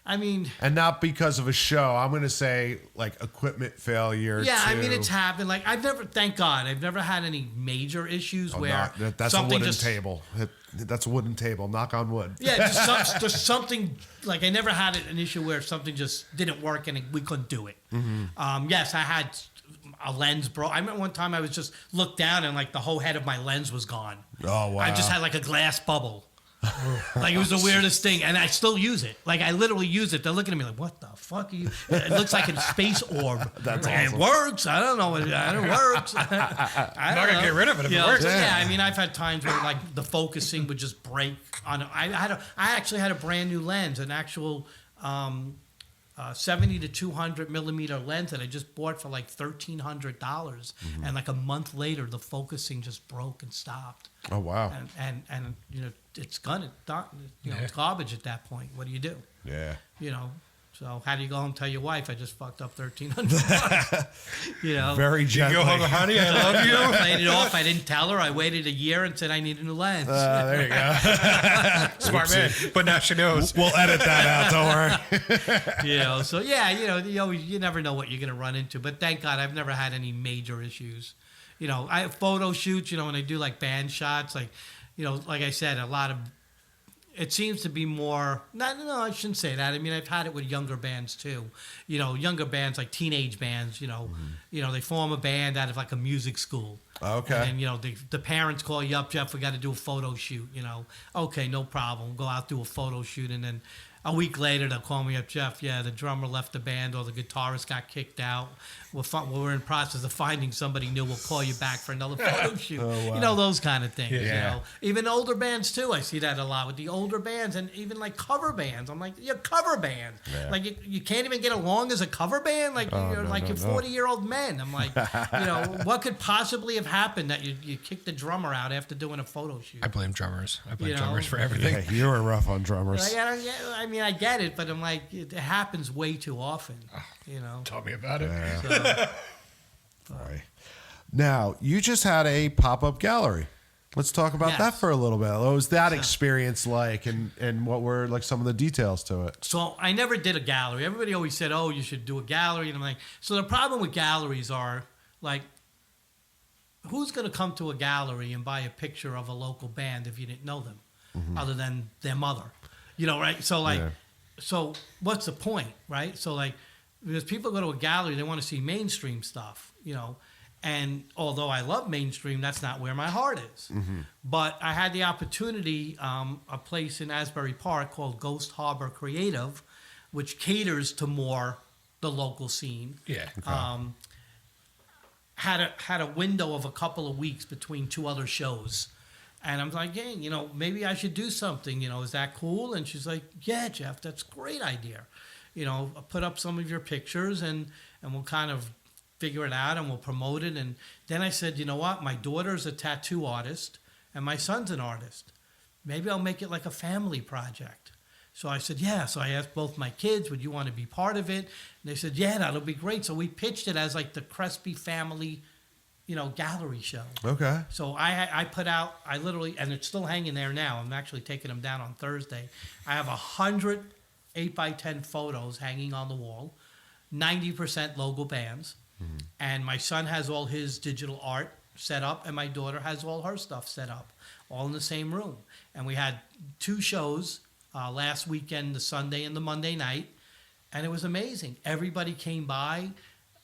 I mean, And not because of a show. I'm going to say like equipment failure. yeah, I mean, too. it's happened. Like thank God, I've never had any major issues where That's a something wooden just table. That's a wooden table. Knock on wood. Yeah, there's something, like I never had an issue where something just didn't work and we couldn't do it. Yes, I had a lens broke. I remember one time I was just looked down and like the whole head of my lens was gone. Oh wow! I just had like a glass bubble. Like it was the weirdest thing, and I still use it. Like I literally use it. They're looking at me like, "What the fuck are you?" It looks like a space orb. That's like, awesome. It works. I don't know. It works. I'm not gonna get rid of it if it works. So, I mean, I've had times where like the focusing would just break. I actually had a brand new lens, an actual 70 to 200 millimeter lens that I just bought for like $1,300, and like a month later, the focusing just broke and stopped. Oh wow! And you know, it's it's garbage at that point. What do you do? Yeah. You know, so how do you go home and tell your wife I just fucked up $1,300? You know, Very gently. You go home, honey, I love you. I played it off. I didn't tell her. I waited a year and said I need a new lens. There you go. Smart man. But now she knows. We'll edit that out. Don't worry. You know, so yeah, you never know what you're gonna run into. But thank God I've never had any major issues. You know, I have photo shoots. You know, when I do like band shots, like, you know, like I said, a lot of it seems to be more. No, I shouldn't say that. I mean, I've had it with younger bands too. You know, younger bands like teenage bands. You know, they form a band out of like a music school. Okay. And then, you know, the parents call you up, Jeff, we got to do a photo shoot. You know, okay, no problem. We'll go out, do a photo shoot, and then a week later they'll call me up, Jeff. Yeah, the drummer left the band or the guitarist got kicked out. We're in process of finding somebody new. We'll call you back for another photo shoot. Oh, wow. You know, those kind of things. Yeah. You know, even older bands too. I see that a lot with the older bands and even like cover bands. I'm like, you're a cover band. Yeah. Like you can't even get along as a cover band. Like you're 40-year-old men. I'm like, you know, what could possibly have happened that you kicked the drummer out after doing a photo shoot? I blame drummers. I blame You know? drummers for everything. Yeah, you were rough on drummers. I mean, I get it, but I'm like, it happens way too often. You know. Tell me about it. Yeah. Boy. Now, you just had a pop-up gallery. Let's talk about Yes. that for a little bit. What was that experience like, and what were like some of the details to it? So I never did a gallery. Everybody always said, "Oh, you should do a gallery," and I'm like, so the problem with galleries are like, who's going to come to a gallery and buy a picture of a local band if you didn't know them, other than their mother, you know, right? So like, so what's the point, right? So like, because people go to a gallery, they want to see mainstream stuff, you know. And although I love mainstream, that's not where my heart is. But I had the opportunity, a place in Asbury Park called Ghost Harbor Creative, which caters to more the local scene. Yeah. Had a window of a couple of weeks between two other shows. And I'm like, hey, you know, maybe I should do something. You know, is that cool? And she's like, yeah, Jeff, that's a great idea. You know, put up some of your pictures and we'll kind of figure it out and we'll promote it. And then I said, you know what? My daughter's a tattoo artist and my son's an artist. Maybe I'll make it like a family project. So I said, yeah. So I asked both my kids, would you want to be part of it? And they said, yeah, that'll be great. So we pitched it as like the Crespi family, gallery show. Okay. So I put out, I literally, and it's still hanging there now. I'm actually taking them down on Thursday. I have 100 8x10 photos hanging on the wall, 90% local bands. Mm-hmm. And my son has all his digital art set up, and my daughter has all her stuff set up, all in the same room. And we had 2 shows last weekend, the Sunday and the Monday night, and it was amazing. Everybody came by.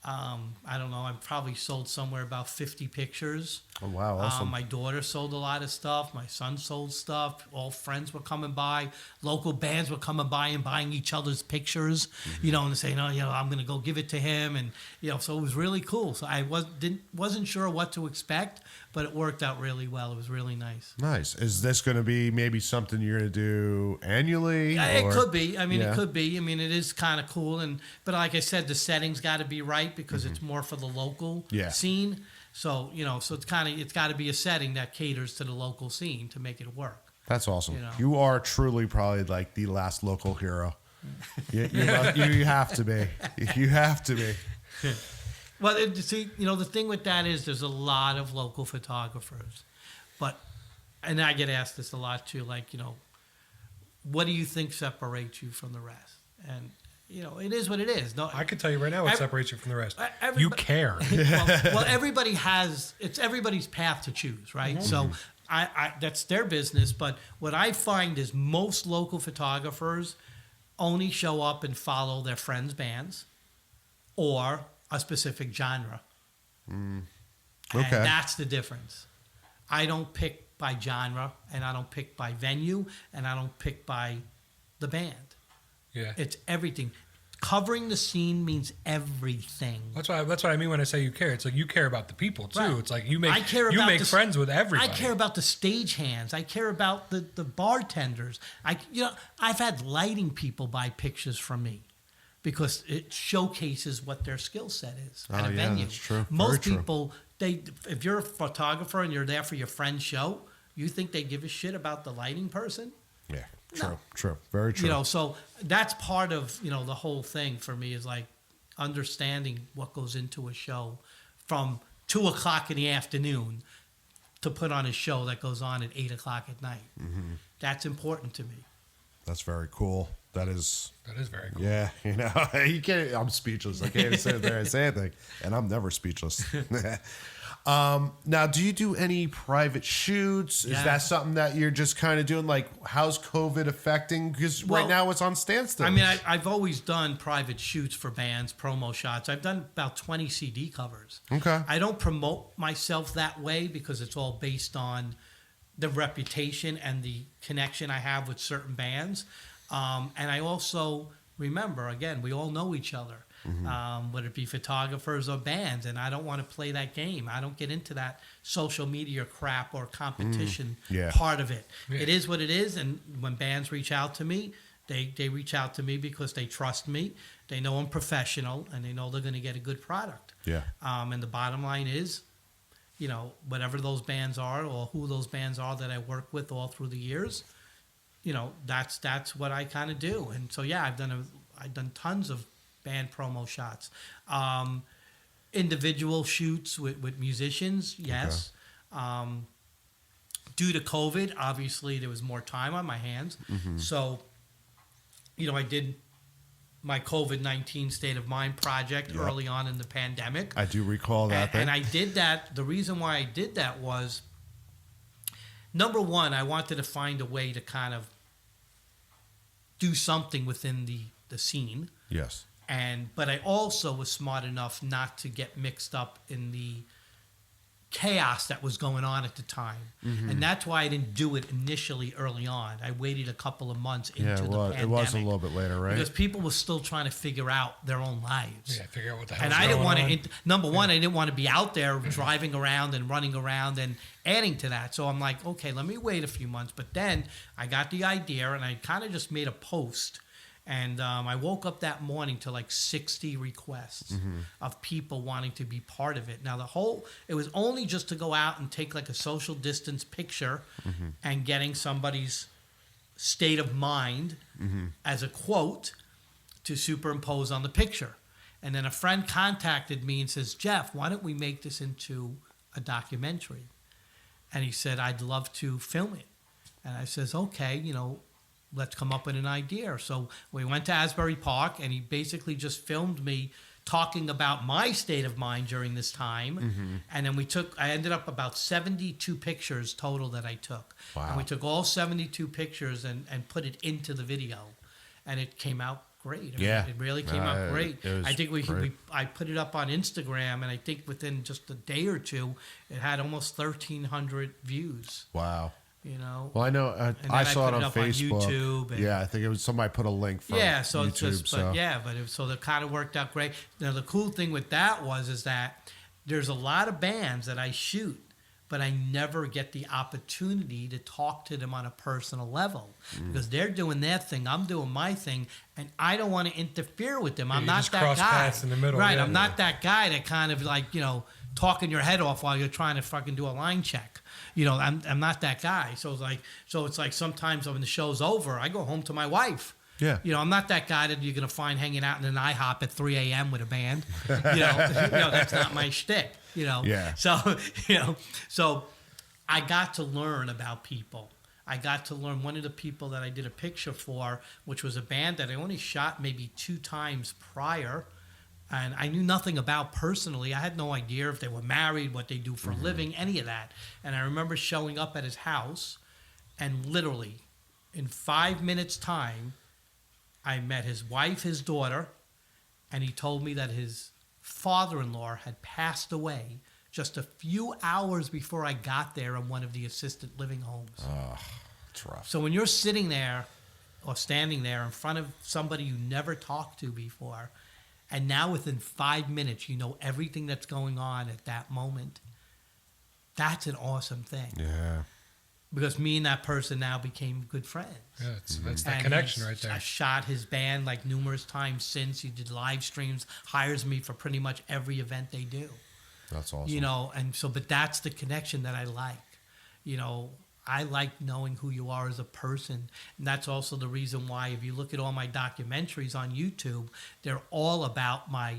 I don't know, I probably sold somewhere about 50 pictures. Oh, wow, awesome. My daughter sold a lot of stuff. My son sold stuff. All friends were coming by. Local bands were coming by and buying each other's pictures, Mm-hmm. and saying, I'm going to go give it to him. And, so it was really cool. So I wasn't sure what to expect, but it worked out really well. It was really nice. Nice. Is this going to be maybe something you're going to do annually? It could be. It could be. It is kind of cool. But like I said, the setting's got to be right because it's more for the local scene. So, so it's got to be a setting that caters to the local scene to make it work. That's awesome. You are truly probably like the last local hero. you have to be. You have to be. Well, the thing with that is there's a lot of local photographers. And I get asked this a lot too, what do you think separates you from the rest? And it is what it is. No, I can tell you right now what separates you from the rest. You care. well, everybody it's everybody's path to choose, right? Mm-hmm. So I that's their business. But what I find is most local photographers only show up and follow their friends' bands or a specific genre. And that's the difference. I don't pick by genre, and I don't pick by venue, and I don't pick by the band. Yeah, it's everything. Covering the scene means everything. That's what I mean when I say you care. It's like you care about the people too. Right. It's like you make friends with everybody. I care about the stagehands. I care about the bartenders. I've had lighting people buy pictures from me because it showcases what their skill set is at a venue. That's true. Most people, if you're a photographer and you're there for your friend's show, you think they give a shit about the lighting person? Yeah. True. Very true. So that's part of, the whole thing for me is like understanding what goes into a show from 2:00 in the afternoon to put on a show that goes on at 8:00 at night. Mm-hmm. That's important to me. That's very cool. That is very cool. Yeah. You can't, I'm speechless. I can't sit there and say anything, and I'm never speechless. Now, do you do any private shoots? Is that something that you're just kind of doing? Like, how's COVID affecting? Because right now it's on standstill. I've always done private shoots for bands, promo shots. I've done about 20 CD covers. Okay. I don't promote myself that way because it's all based on the reputation and the connection I have with certain bands. And I also remember, again, we all know each other. Mm-hmm. Whether it be photographers or bands, and I don't want to play that game. I don't get into that social media crap or competition part of it. Yeah. It is what it is, and when bands reach out to me, they reach out to me because they trust me. They know I'm professional, and they know they're going to get a good product. Yeah. And the bottom line is, whatever those bands are or who those bands are that I work with all through the years, that's what I kind of do. And so I've done tons of band promo shots, individual shoots with musicians. Yes. Okay. Due to COVID, obviously there was more time on my hands. Mm-hmm. So, I did my COVID-19 State of Mind project early on in the pandemic. I do recall that. And I did that. The reason why I did that was, number one, I wanted to find a way to kind of do something within the scene. Yes. But I also was smart enough not to get mixed up in the chaos that was going on at the time. Mm-hmm. And that's why I didn't do it initially early on. I waited a couple of months into the pandemic. It was a little bit later, right? Because people were still trying to figure out their own lives. Yeah, figure out what the hell. And I didn't want to, number one, I didn't want to be out there driving around and running around and adding to that. So I'm like, okay, let me wait a few months. But then I got the idea and I kind of just made a post. And I woke up that morning to like 60 requests of people wanting to be part of it. Now, it was only just to go out and take like a social distance picture and getting somebody's state of mind as a quote to superimpose on the picture. And then a friend contacted me and says, Jeff, why don't we make this into a documentary? And he said, I'd love to film it. And I says, okay, let's come up with an idea. So we went to Asbury Park, and he basically just filmed me talking about my state of mind during this time. And then I ended up about 72 pictures total that I took. Wow. And we took all 72 pictures and put it into the video. And it came out great. I mean, it really came out great. I think I put it up on Instagram, and I think within just a day or two, it had almost 1,300 views. Wow. Well, I know I saw it on Facebook. On YouTube. I think it was somebody put a link from so YouTube. It's just, so it kind of worked out great. Now the cool thing with that is that there's a lot of bands that I shoot, but I never get the opportunity to talk to them on a personal level because they're doing their thing, I'm doing my thing, and I don't want to interfere with them. I'm not that cross guy. paths in the middle. Right, I'm not that guy that kind of like talking your head off while you're trying to fucking do a line check. I'm not that guy. So it's like sometimes when the show's over, I go home to my wife. Yeah. I'm not that guy that you're gonna find hanging out in an IHOP at 3 a.m. with a band. That's not my shtick. Yeah. So I got to learn about people. I got to learn one of the people that I did a picture for, which was a band that I only shot maybe 2 times prior. And I knew nothing about personally. I had no idea if they were married, what they do for a living, any of that. And I remember showing up at his house, and literally in 5 minutes' time, I met his wife, his daughter, and he told me that his father-in-law had passed away just a few hours before I got there in one of the assisted living homes. Oh, it's rough. So when you're sitting there or standing there in front of somebody you never talked to before, and now within 5 minutes, you know everything that's going on at that moment. That's an awesome thing. Yeah. Because me and that person now became good friends. Yeah, that's that connection right there. I shot his band like numerous times since. He did live streams, hires me for pretty much every event they do. That's awesome. But that's the connection that I like. I like knowing who you are as a person. And that's also the reason why, if you look at all my documentaries on YouTube, they're all about my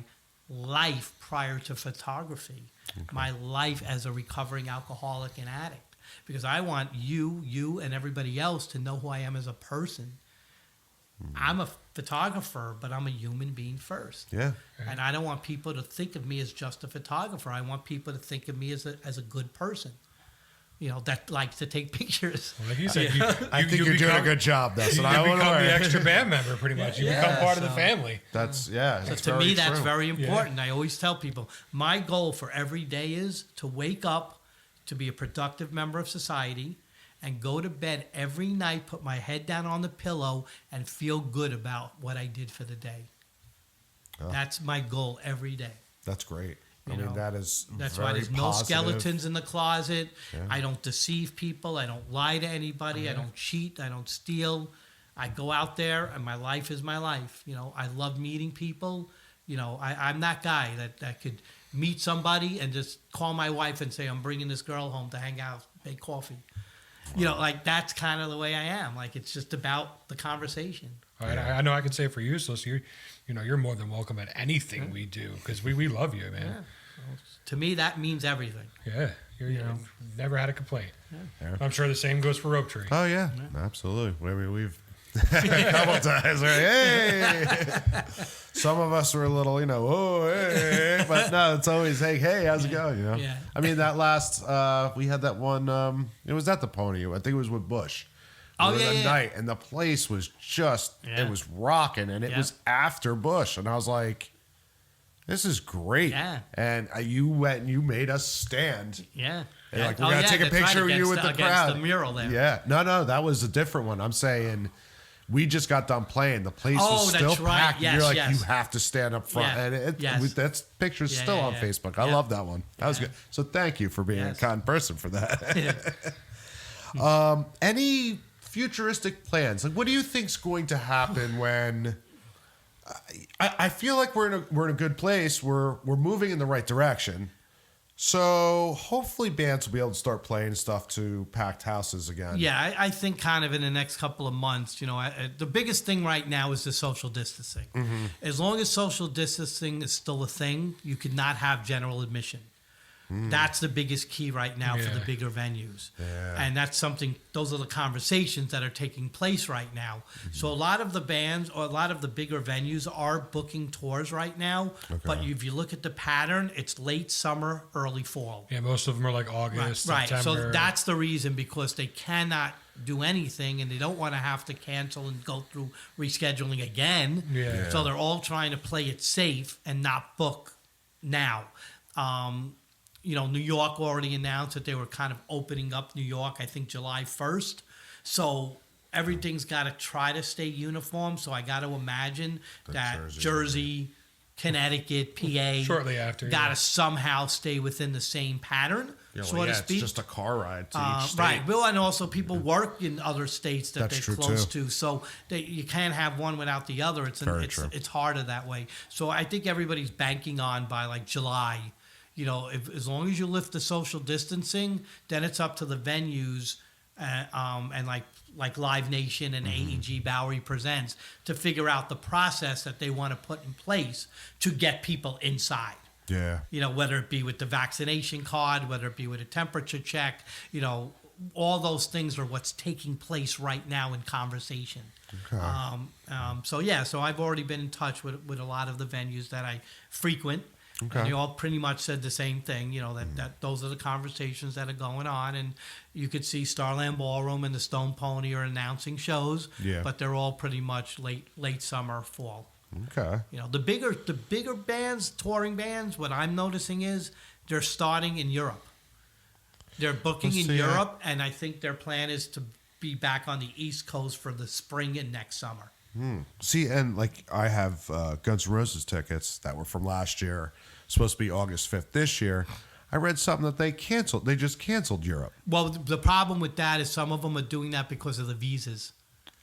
life prior to photography, my life as a recovering alcoholic and addict. Because I want you and everybody else to know who I am as a person. I'm a photographer, but I'm a human being first. Yeah. And I don't want people to think of me as just a photographer. I want people to think of me as a good person. That likes to take pictures. Well, like you said, I think you're doing a good job. That's what I want to become the extra band member, pretty much. You become part of the family. That's So to me, that's very important. I always tell people, my goal for every day is to wake up, to be a productive member of society, and go to bed every night, put my head down on the pillow, and feel good about what I did for the day. Oh. That's my goal every day. That's great. That's why there's no positive. Skeletons in the closet. Yeah. I don't deceive people. I don't lie to anybody. I don't cheat. I don't steal. I go out there, and my life is my life. I love meeting people. I'm that guy that could meet somebody and just call my wife and say, I'm bringing this girl home to hang out, make coffee. That's kind of the way I am. It's just about the conversation. All right, I know I can say for you, so you're more than welcome at anything we do because we love you, man. Yeah. Well, to me, that means everything. Yeah, you've never had a complaint. Yeah. I'm sure the same goes for Rope Tree. Oh yeah. Absolutely. We've a couple times, right? Hey. Some of us were a little, oh, hey, but no, it's always, hey, how's it going? Yeah. I mean, that last, we had that one. It was at the Pony. I think it was with Bush. Night, and the place was just, it was rocking, and it was after Bush, and I was like, this is great. Yeah. And you went and you made us stand. Yeah. And we're going to take a picture of you with the crowd. The mural there. Yeah. No, that was a different one. I'm saying we just got done playing. The place was still packed. Yes, You're like, you have to stand up front. Yeah. And that picture's still on Facebook. I love that one. That was good. So thank you for being a kind person for that. Any futuristic plans? What do you think's going to happen when... I feel like we're in a good place. We're moving in the right direction. So hopefully bands will be able to start playing stuff to packed houses again. Yeah, I think kind of in the next couple of months, the biggest thing right now is the social distancing. Mm-hmm. As long as social distancing is still a thing, you could not have general admission. That's the biggest key right now for the bigger venues. Yeah. And that's something, those are the conversations that are taking place right now. So a lot of the bands or a lot of the bigger venues are booking tours right now. Okay. But if you look at the pattern, it's late summer, early fall. Yeah, most of them are like August, Right. September. So that's the reason, because they cannot do anything and they don't want to have to cancel and go through rescheduling again. Yeah. So they're all trying to play it safe and not book now. New York already announced that they were kind of opening up New York, I think July 1st. So everything's got to try to stay uniform. So I got to imagine that Jersey, Connecticut, PA Shortly after, got to somehow stay within the same pattern, Yeah, so to speak. It's just a car ride to each state. Right. Well, and also people work in other states that That's they're true, close too. to, so you can't have one without the other. Very true. It's harder that way. So I think everybody's banking on by like July. As long as you lift the social distancing, then it's up to the venues and like Live Nation and AEG Bowery Presents to figure out the process that they want to put in place to get people inside. Yeah. Whether it be with the vaccination card, whether it be with a temperature check, all those things are what's taking place right now in conversation. Okay. So I've already been in touch with a lot of the venues that I frequent. Okay. And they all pretty much said the same thing, that those are the conversations that are going on. And you could see Starland Ballroom and the Stone Pony are announcing shows, but they're all pretty much late summer, fall. Okay. The bigger bands, touring bands, what I'm noticing is they're starting in Europe. They're booking in Europe, and I think their plan is to be back on the East Coast for the spring and next summer. See, and like I have Guns N' Roses tickets that were from last year, supposed to be August 5th this year. I read something that they canceled. They just canceled Europe. Well, the problem with that is some of them are doing that because of the visas.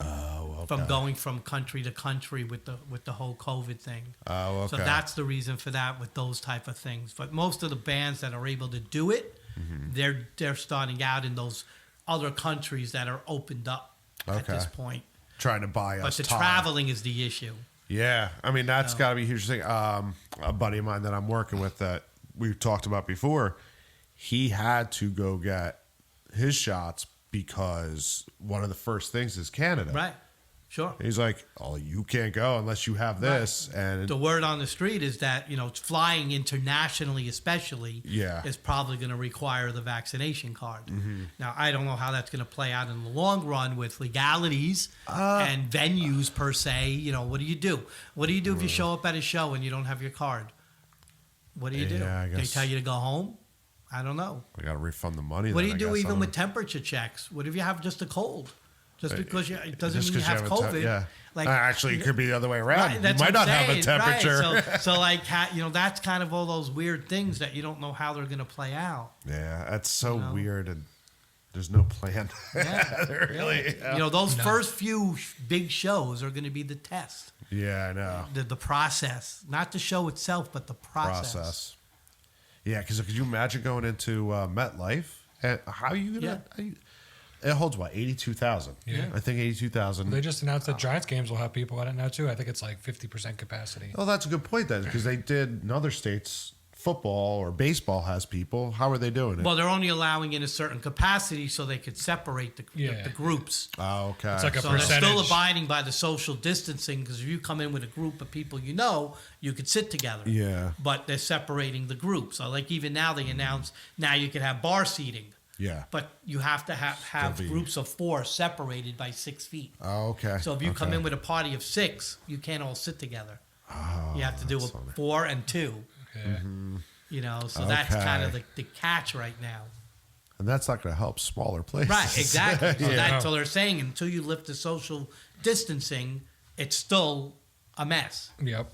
Oh, okay. From going from country to country with the whole COVID thing. Oh, okay. So that's the reason for that with those type of things. But most of the bands that are able to do it, they're starting out in those other countries that are opened up at this point. Trying to buy us But the time. traveling is the issue. Yeah, I mean that's got to be a huge thing. A buddy of mine that I'm working with that we've talked about before, he had to go get his shots because one of the first things is Canada. Right. Sure. He's like, "Oh, you can't go unless you have this." Right. And the word on the street is that flying internationally, especially, Yeah. is probably going to require the vaccination card. Now, I don't know how that's going to play out in the long run with legalities and venues per se. What do you do? What do you do if you show up at a show and you don't have your card? What do you do? I They guess tell you to go home? I don't know. we got to refund the money. What do then, you I do guess. even with temperature checks? What if you have just a cold? Just because it doesn't Just mean you 'cause have a COVID. yeah. Like Actually, it could be the other way around. Right, that's you might what not I'm have a saying, temperature. Right. So like, that's kind of all those weird things that you don't know how they're going to play out. Yeah, that's so weird, and there's no plan. Yeah. There really. Yeah. Those first few big shows are going to be the test. Yeah, I know. The process, not the show itself, but the process. Yeah, because could you imagine going into MetLife? And how are you gonna? Yeah. It holds what, 82,000? Yeah. I think 82,000. They just announced that Giants games will have people at it now too. I think it's like 50% capacity. Oh, that's a good point then, because they did in other states. Football or baseball has people. How are they doing it? Well, they're only allowing in a certain capacity so they could separate the groups. Oh, okay. It's like a So they're percentage. still abiding by the social distancing because if you come in with a group of people you could sit together. Yeah. But they're separating the groups. So like even now they announced now you can have bar seating. Yeah. But you have to have Still be- groups of 4 separated by 6 feet. Oh, okay. So if you come in with a party of 6, you can't all sit together. You have to do that's funny. 4 and 2. Okay. So that's Okay. kind of the catch right now. And that's not going to help smaller places. Right, exactly. So, Yeah. so they're saying until you lift the social distancing, it's still a mess. Yep.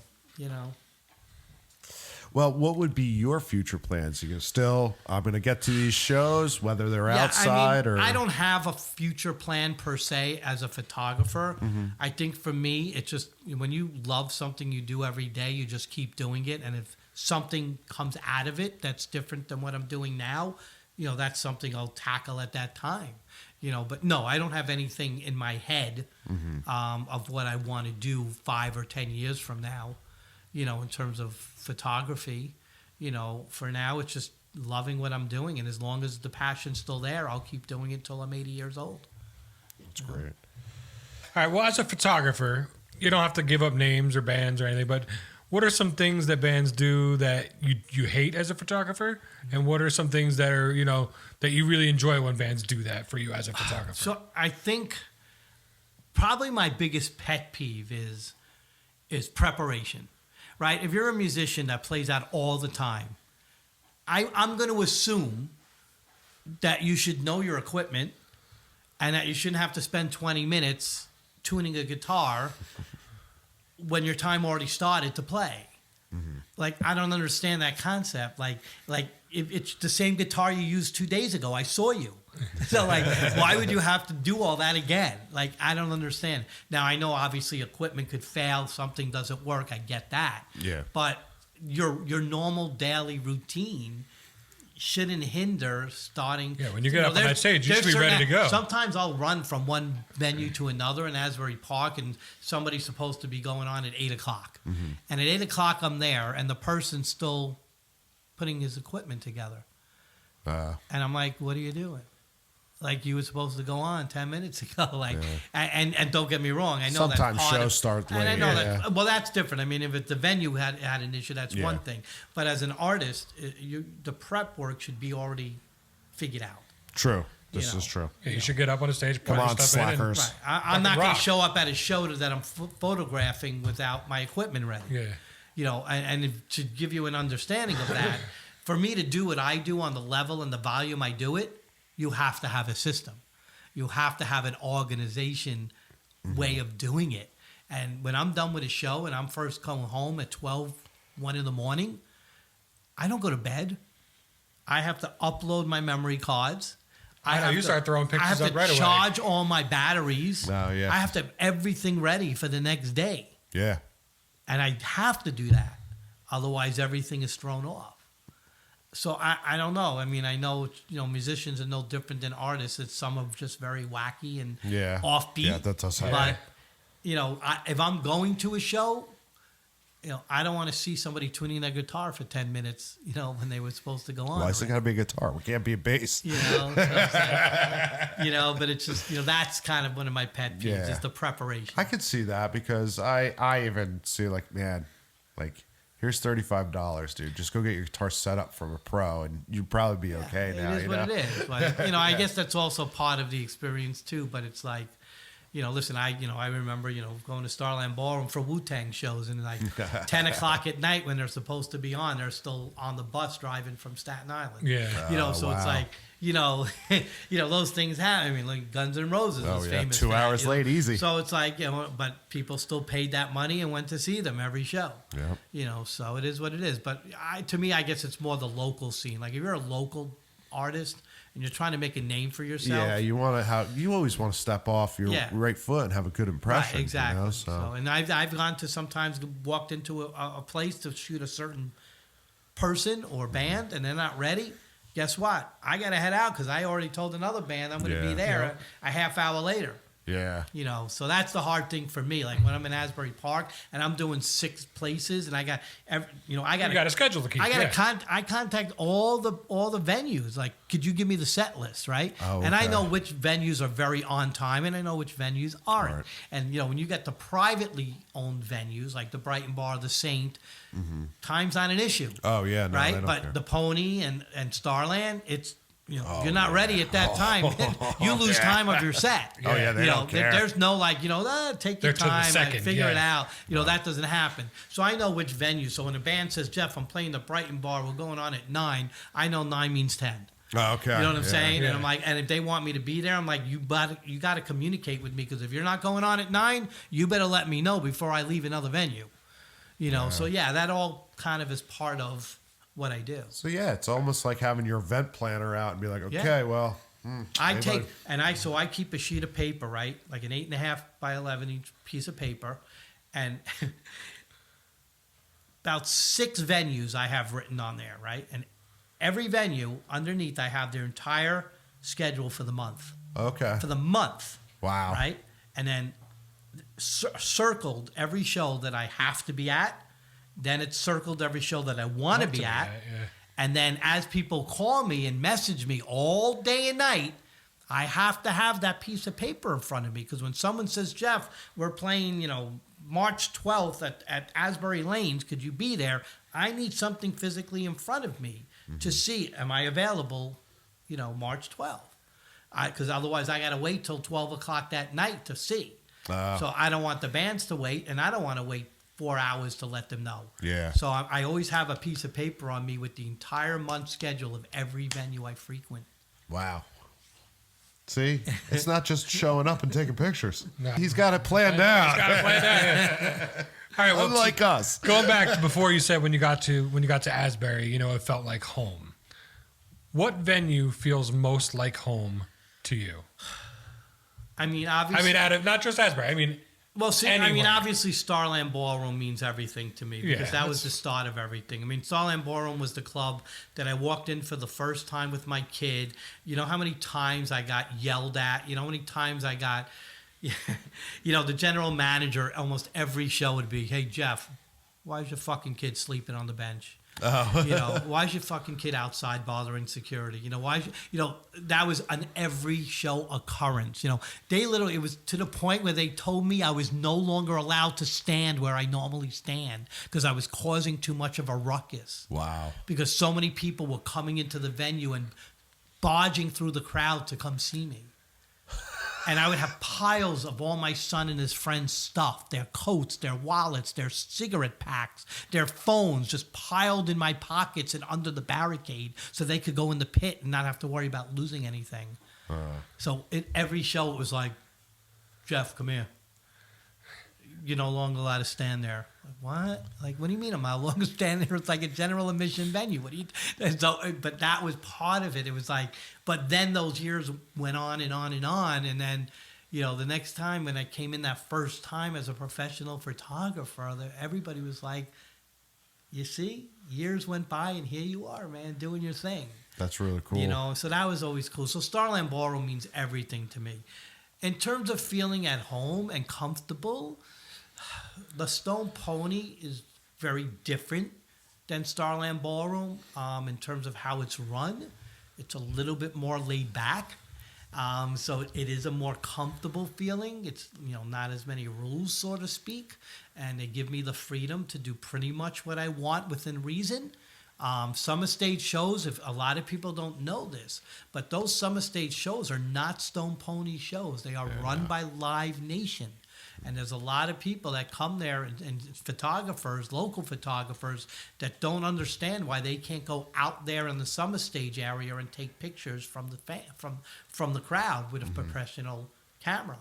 Well, what would be your future plans? You can still, I'm going to get to these shows, whether they're outside or. I don't have a future plan per se as a photographer. I think for me, it's just when you love something you do every day, you just keep doing it. And if something comes out of it that's different than what I'm doing now, that's something I'll tackle at that time. But no, I don't have anything in my head of what I want to do 5 or 10 years from now, in terms of photography. For now, it's just loving what I'm doing. And as long as the passion's still there, I'll keep doing it till I'm 80 years old. That's great. All right. Well, as a photographer, you don't have to give up names or bands or anything, but what are some things that bands do that you hate as a photographer? And what are some things that are, that you really enjoy when bands do that for you as a photographer? So I think probably my biggest pet peeve is preparation, right? If you're a musician that plays out all the time, I'm going to assume that you should know your equipment and that you shouldn't have to spend 20 minutes tuning a guitar when your time already started to play. Like, I don't understand that concept. Like if it's the same guitar you used 2 days ago, I saw you. So why would you have to do all that again? Like, I don't understand. Now, I know obviously equipment could fail, something doesn't work. I get that. Yeah. But your normal daily routine shouldn't hinder starting. Yeah, when you get up on that stage, you should be ready to go. Sometimes I'll run from one venue to another in Asbury Park, and somebody's supposed to be going on at 8 o'clock. And at 8 o'clock, I'm there, and the person's still putting his equipment together. And I'm like, what are you doing? Like, you were supposed to go on 10 minutes ago. And don't get me wrong, I know sometimes that shows start late. And I know that. Well, that's different. I mean, if the venue had an issue, that's one thing. But as an artist, the prep work should be already figured out. True. This is true. Yeah, you should get up on a stage, Come put on, your stuff in. slackers. Right. I'm not going to show up at a show that I'm photographing without my equipment ready. Yeah. And to give you an understanding of that, for me to do what I do on the level and the volume I do it, you have to have a system. You have to have an organization way of doing it. And when I'm done with a show and I'm first coming home at 12, 1 in the morning, I don't go to bed. I have to upload my memory cards. You start throwing pictures up right away. I have to charge all my batteries. Oh, yeah. I have to have everything ready for the next day. Yeah. And I have to do that. Otherwise, everything is thrown off. So I don't know. I mean, I know, musicians are no different than artists. It's some are just very wacky and offbeat. Yeah, that does happen. But, if I'm going to a show, I don't want to see somebody tuning their guitar for 10 minutes, when they were supposed to go on. Why is it got to be a guitar? We can't be a bass. So but it's just, that's kind of one of my pet peeves is the preparation. I could see that because I even see man, here's $35, dude. Just go get your guitar set up from a pro, and you'd probably be okay now. It is what it is. But, I guess that's also part of the experience too. But it's like, listen, I remember, going to Starland Ballroom for Wu-Tang shows, and 10 o'clock at night when they're supposed to be on, they're still on the bus driving from Staten Island. Yeah. So it's like, those things happen. I mean, like Guns N' Roses was famous. 2 for that, hours late, easy. So it's like, but people still paid that money and went to see them every show. Yeah. So it is what it is. But to me, I guess it's more the local scene. Like, if you're a local artist and you're trying to make a name for yourself. Yeah, you always want to step off your right foot and have a good impression. Right, exactly. So. And I've gone to sometimes walked into a place to shoot a certain person or band, and they're not ready. Guess what? I got to head out because I already told another band I'm going to be there a half hour later. Yeah. So that's the hard thing for me. Like, when I'm in Asbury Park and I'm doing 6 places and I got, you got a schedule to keep. I contact all the venues. Like, could you give me the set list, right? Oh, okay. And I know which venues are very on time and I know which venues aren't. Right. And, when you get the privately owned venues like the Brighton Bar, the Saint, time's not an issue. Oh, yeah. No, right? they don't But care. the Pony and Starland, it's, you're not ready at that time. You lose time of your set. Oh, yeah, they don't care. There's no take your time and figure it out. That doesn't happen. So I know which venue. So when a band says, Jeff, I'm playing the Brighton Bar, we're going on at 9, I know 9 means 10. Oh, okay. You know what I'm saying? Yeah. And I'm like, and if they want me to be there, I'm like, you got to communicate with me, because if you're not going on at 9, you better let me know before I leave another venue. So that all kind of is part of what I do. So it's almost like having your event planner out and be like, okay, well, I keep a sheet of paper, right? Like an 8.5 by 11 inch piece of paper. And about 6 venues I have written on there, right? And every venue underneath, I have their entire schedule for the month. Okay. For the month. Wow. Right? And then circled every show that I have to be at. Then it's circled every show that I want to be at. Yeah. And then as people call me and message me all day and night, I have to have that piece of paper in front of me. Because when someone says, Jeff, we're playing, March 12th at Asbury Lanes, could you be there? I need something physically in front of me to see, am I available, March 12th? Because otherwise I got to wait till 12 o'clock that night to see. So I don't want the bands to wait, and I don't want to wait 4 hours to let them know. Yeah. So I always have a piece of paper on me with the entire month schedule of every venue I frequent. Wow. See, it's not just showing up and taking pictures. No. He's got it planned out. He's got to play that. All right. Well, Unlike us. Going back to before you said when you got to Asbury, it felt like home. What venue feels most like home to you? I mean, obviously. out of not just Asbury. Well, see, anywhere. obviously, Starland Ballroom means everything to me because Yeah, that was the start of everything. Starland Ballroom was the club that I walked in for the first time with my kid. You know how many times I got yelled at? You know how many times I got, the general manager, almost every show would be, hey, Jeff, why is your fucking kid sleeping on the bench? Oh. Why is your fucking kid outside bothering security? That was an every show occurrence. They literally, it was to the point where they told me I was no longer allowed to stand where I normally stand because I was causing too much of a ruckus. Wow. Because so many people were coming into the venue and barging through the crowd to come see me. And I would have piles of all my son and his friends' stuff, their coats, their wallets, their cigarette packs, their phones just piled in my pockets and under the barricade so they could go in the pit and not have to worry about losing anything. So in every show, it was like, Jeff, come here. You're no longer allowed to stand there. Like, what? Like, what do you mean I'm no longer standing there? It's like a general admission venue. What do you? So, but that was part of it. It was like, but then those years went on and on and on. And then, the next time when I came in that first time as a professional photographer, everybody was like, you see, years went by and here you are, man, doing your thing. That's really cool. So that was always cool. So Starland Ballroom means everything to me. In terms of feeling at home and comfortable, the Stone Pony is very different than Starland Ballroom in terms of how it's run. It's a little bit more laid back. So it is a more comfortable feeling. It's, not as many rules, so to speak. And they give me the freedom to do pretty much what I want within reason. Summer stage shows, if a lot of people don't know this, but those summer stage shows are not Stone Pony shows. They are run by Live Nation. And there's a lot of people that come there and photographers, local photographers, that don't understand why they can't go out there in the summer stage area and take pictures from the crowd with a professional camera.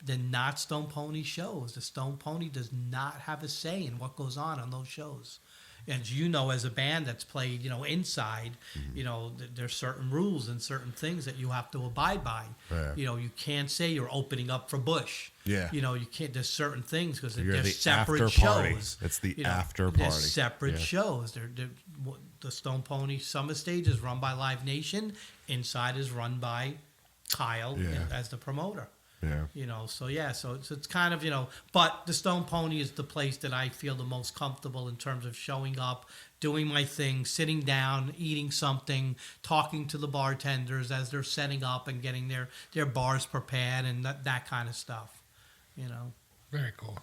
They're not Stone Pony shows. The Stone Pony does not have a say in what goes on those shows. And as a band that's played, inside, there's certain rules and certain things that you have to abide by. Right. You can't say you're opening up for Bush. Yeah. You can't. There's certain things because You're they're the separate after party. shows. It's the after party. They're separate shows. The Stone Pony Summer Stage is run by Live Nation. Inside is run by Kyle as the promoter. Yeah. So it's kind of, but the Stone Pony is the place that I feel the most comfortable in terms of showing up, doing my thing, sitting down, eating something, talking to the bartenders as they're setting up and getting their bars prepared and that kind of stuff, Very cool.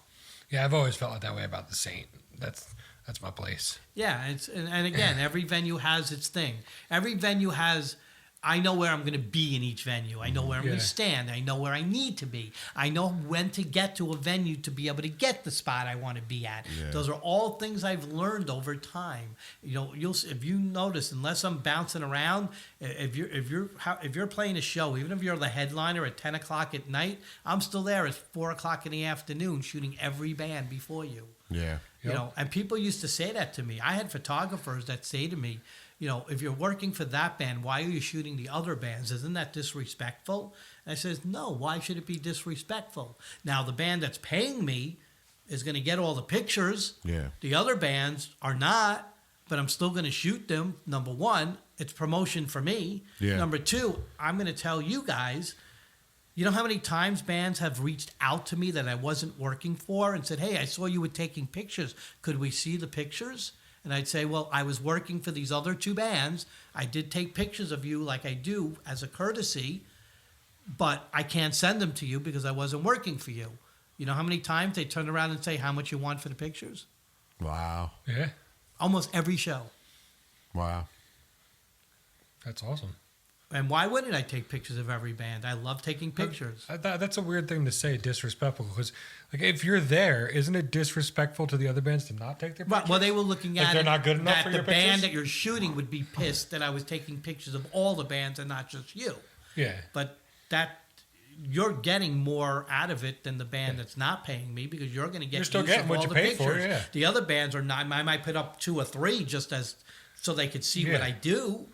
Yeah, I've always felt like that way about the Saint. That's my place. Yeah, and again, every venue has its thing. Every venue has... I know where I'm going to be in each venue. I know where I'm going to stand. I know where I need to be. I know when to get to a venue to be able to get the spot I want to be at. Yeah. Those are all things I've learned over time. If you notice, unless I'm bouncing around, if you're playing a show, even if you're the headliner at 10 o'clock at night, I'm still there at 4 o'clock in the afternoon shooting every band before you. Yeah. And people used to say that to me. I had photographers that say to me, if you're working for that band, why are you shooting the other bands? Isn't that disrespectful? And I says, no, why should it be disrespectful? Now, the band that's paying me is going to get all the pictures. Yeah. The other bands are not, but I'm still going to shoot them. Number one, it's promotion for me. Yeah. Number two, I'm going to tell you guys, you know how many times bands have reached out to me that I wasn't working for and said, hey, I saw you were taking pictures. Could we see the pictures? And I'd say, well, I was working for these other two bands. I did take pictures of you like I do as a courtesy, but I can't send them to you because I wasn't working for you. You know how many times they turn around and say how much you want for the pictures? Wow. Yeah. Almost every show. Wow. That's awesome. And why wouldn't I take pictures of every band? I love taking pictures. That's a weird thing to say, disrespectful, because like if you're there, isn't it disrespectful to the other bands to not take their pictures? Right, well, they were looking Like at they're it not good enough that for the your band pictures? that you're shooting would be pissed that I was taking pictures of all the bands and not just you. Yeah. But that you're getting more out of it than the band that's not paying me because you're going to get You're still use getting of what all you the paid for, pictures. yeah. The other bands are not. I might put up 2 or 3 just as so they could see what I do.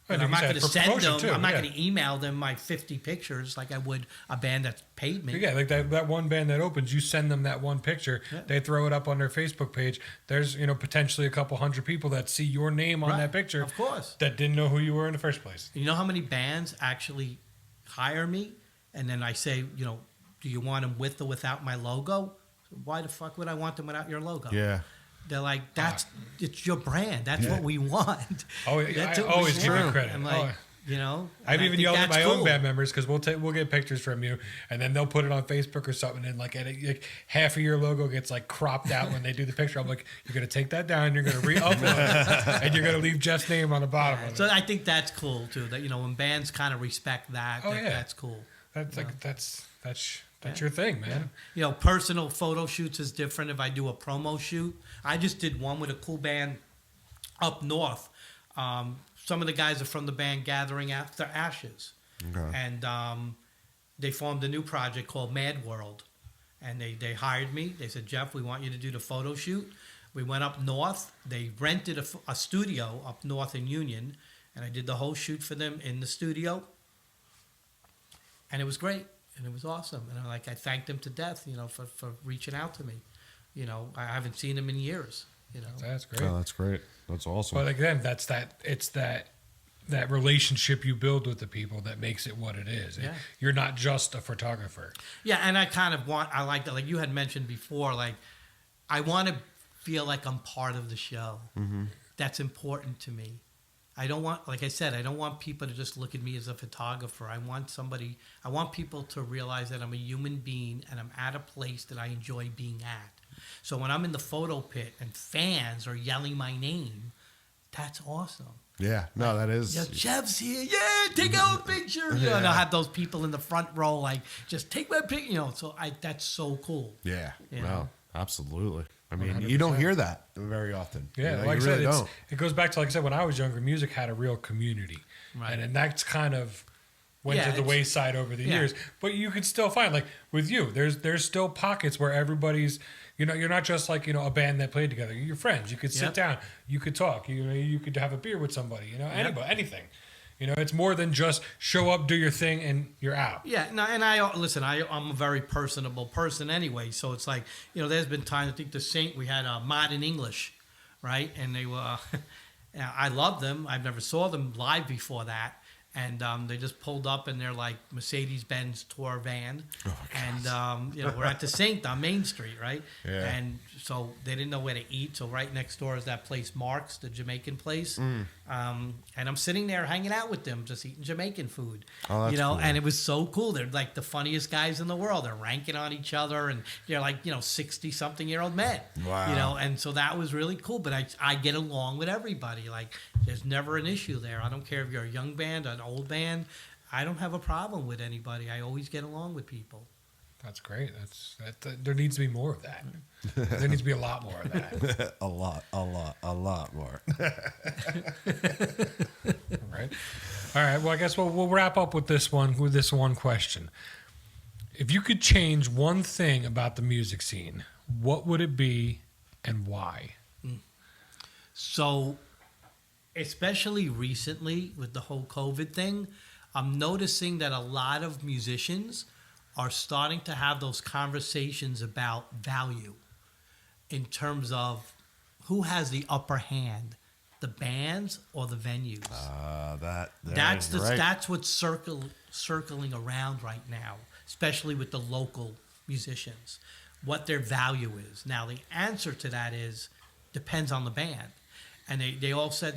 And And I'm like not you going to said, for send promotion them. too, I'm not yeah. going to email them my 50 pictures like I would a band that's paid me. Yeah, like that one band that opens, you send them that one picture, they throw it up on their Facebook page. There's, potentially a couple hundred people that see your name on Right, that picture. of course. That didn't know who you were in the first place. You know how many bands actually hire me, and then I say, do you want them with or without my logo? Why the fuck would I want them without your logo? Yeah. They're like, it's your brand. That's what we want. Oh, That's I what we always give you want. credit. I'm like, I've even yelled at my cool. own band members because we'll get pictures from you, and then they'll put it on Facebook or something, and like half of your logo gets like cropped out when they do the picture. I'm like, you're gonna take that down, you're gonna re-upload it, and you're gonna leave Jeff's name on the bottom of it. So I think that's cool too. That when bands kind of respect that, that's cool. That's your thing, man. Personal photo shoots is different. If I do a promo shoot, I just did one with a cool band up north. Some of the guys are from the band Gathering After Ashes. Okay. And they formed a new project called Mad World. And they hired me. They said, Jeff, we want you to do the photo shoot. We went up north. They rented a studio up north in Union. And I did the whole shoot for them in the studio. And it was great. And it was awesome. And I thanked them to death, for reaching out to me. I haven't seen them in years. That's great. Oh, that's great. That's awesome. But again, it's that relationship you build with the people that makes it what it is. Yeah. You're not just a photographer. Yeah, and I like that. Like you had mentioned before, I want to feel like I'm part of the show. Mm-hmm. That's important to me. I don't want, like I said, I don't want people to just look at me as a photographer. I want people to realize that I'm a human being and I'm at a place that I enjoy being at. So when I'm in the photo pit and fans are yelling my name, that's awesome. Yeah, no, that is. Jeff's here. Yeah, take our picture. And I'll have those people in the front row, just take my picture. So that's so cool. Yeah, You no, know? absolutely. I mean, 100%. you don't hear that very often. Yeah, you like I really said, don't. it goes back to, like I said, when I was younger, music had a real community. Right. And that's kind of went to the it's- wayside over the years. But you could still find, like with you, there's still pockets where everybody's, you're not just like, a band that played together. You're friends. You could sit down. You could talk. You could have a beer with somebody, anybody, anything. It's more than just show up, do your thing, and you're out. Yeah, no, and I'm a very personable person anyway. So it's like, there's been times, I think the Saint, we had Modern English, right? And they were, I love them. I've never saw them live before that. And they just pulled up in their Mercedes-Benz tour van. Oh my God. And we're at the Saint on Main Street, right? Yeah. And so they didn't know where to eat. So right next door is that place, Mark's, the Jamaican place. And I'm sitting there hanging out with them, just eating Jamaican food. Oh, that's cool. And it was so cool. They're like the funniest guys in the world. They're ranking on each other, and they're 60-something-year-old men. Wow. And so that was really cool. But I get along with everybody. There's never an issue there. I don't care if you're a young band, an old band. I don't have a problem with anybody. I always get along with people. That's great. There needs to be more of that. There needs to be a lot more of that. a lot more. Right. All right. Well, I guess we'll wrap up with this one question. If you could change one thing about the music scene, what would it be and why? So, especially recently with the whole COVID thing, I'm noticing that a lot of musicians are starting to have those conversations about value. in terms of who has the upper hand, the bands or the venues. That's what's circling around right now, especially with the local musicians, what their value is. Now, the answer to that is depends on the band. And they all said,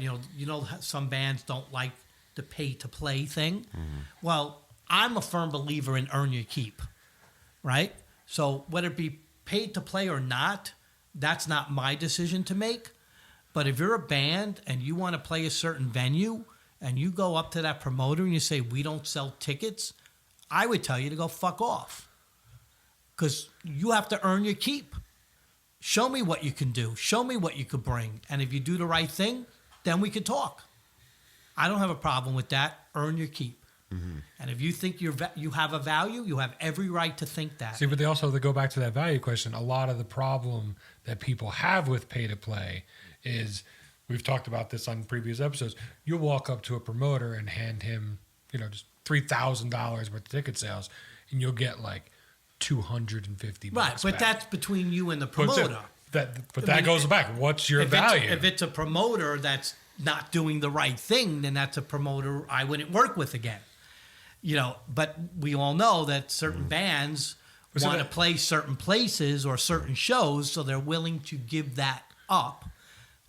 some bands don't like the pay-to-play thing. Mm-hmm. Well, I'm a firm believer in earn your keep, right? So whether it be paid-to-play or not, that's not my decision to make. But if you're a band and you want to play a certain venue and you go up to that promoter and you say, we don't sell tickets, I would tell you to go fuck off. Because you have to earn your keep. Show me what you can do. Show me what you could bring. And if you do the right thing, then we could talk. I don't have a problem with that. Earn your keep. Mm-hmm. And if you think you have a value, you have every right to think that. See, but they go back to that value question. A lot of the problem that people have with pay-to-play is, we've talked about this on previous episodes, you'll walk up to a promoter and hand him, just $3,000 worth of ticket sales, and you'll get like $250 right, but back. That's between you and the promoter. That goes back. What's your value? If it's a promoter that's not doing the right thing, then that's a promoter I wouldn't work with again. But we all know that certain bands want to play certain places or certain shows, so they're willing to give that up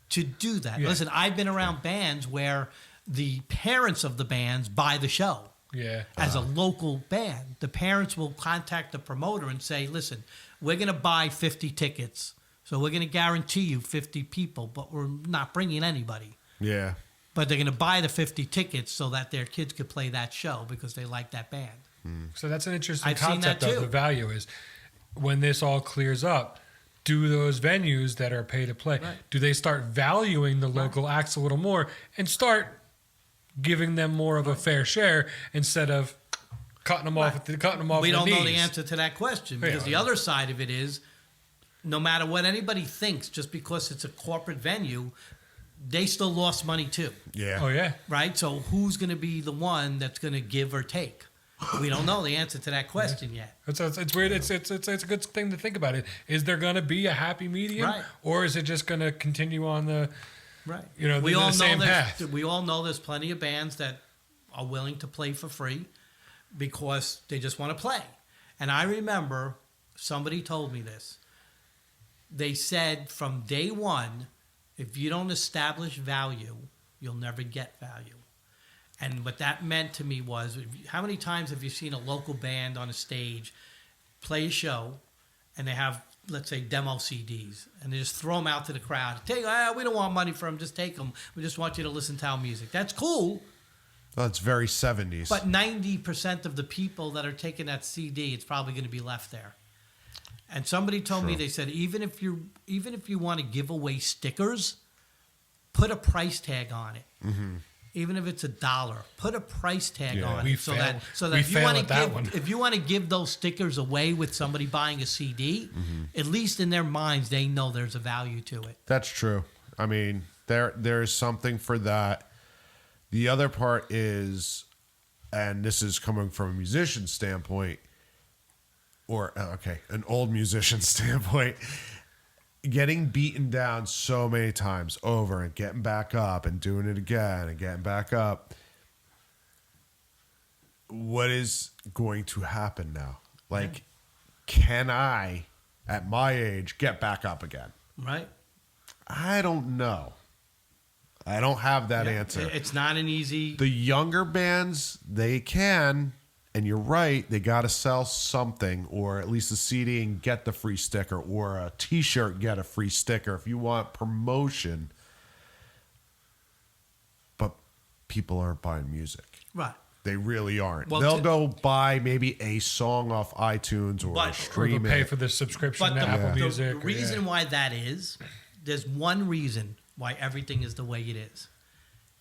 to do that. Yeah. Listen, I've been around bands where the parents of the bands buy the show. Yeah. As a local band, the parents will contact the promoter and say, listen, we're going to buy 50 tickets. So we're going to guarantee you 50 people, but we're not bringing anybody. Yeah. But they're going to buy the 50 tickets so that their kids could play that show because they like that band. So that's an interesting I've concept of the value is, when this all clears up, do those venues that are pay to play, do they start valuing the local acts a little more and start giving them more of a fair share instead of cutting them off? We don't know the answer to that question, because the other side of it is, no matter what anybody thinks, just because it's a corporate venue, they still lost money too. Yeah. Oh yeah. Right. So who's going to be the one that's going to give or take? We don't know the answer to that question yet. It's weird. It's a good thing to think about it. Is there going to be a happy medium, or is it just going to continue on the same path? We all know there's plenty of bands that are willing to play for free because they just want to play. And I remember somebody told me this. They said from day one, if you don't establish value, you'll never get value. And what that meant to me was, how many times have you seen a local band on a stage play a show and they have, let's say, demo CDs, and they just throw them out to the crowd? We don't want money for them, just take them. We just want you to listen to our music. That's cool. Well, it's very 70s. But 90% of the people that are taking that CD, it's probably going to be left there. And somebody told me, they said, even if you want to give away stickers, put a price tag on it. Mm-hmm. Even if it's $1, put a price tag on it, so that if you want to give those stickers away with somebody buying a CD, at least in their minds they know there's a value to it. That's true. I mean, there's something for that. The other part is, and this is coming from a musician standpoint, or an old musician standpoint, getting beaten down so many times over and getting back up and doing it again and getting back up. What is going to happen now? Like, can I, at my age, get back up again? Right. I don't know. I don't have that answer. It's not an easy... The younger bands, they can... And you're right, they got to sell something, or at least a CD and get the free sticker, or a T-shirt, get a free sticker if you want promotion. But people aren't buying music. Right. They really aren't. Well, they'll go buy maybe a song off iTunes or stream it. Pay for the subscription to Apple Music. The reason why that is, there's one reason why everything is the way it is.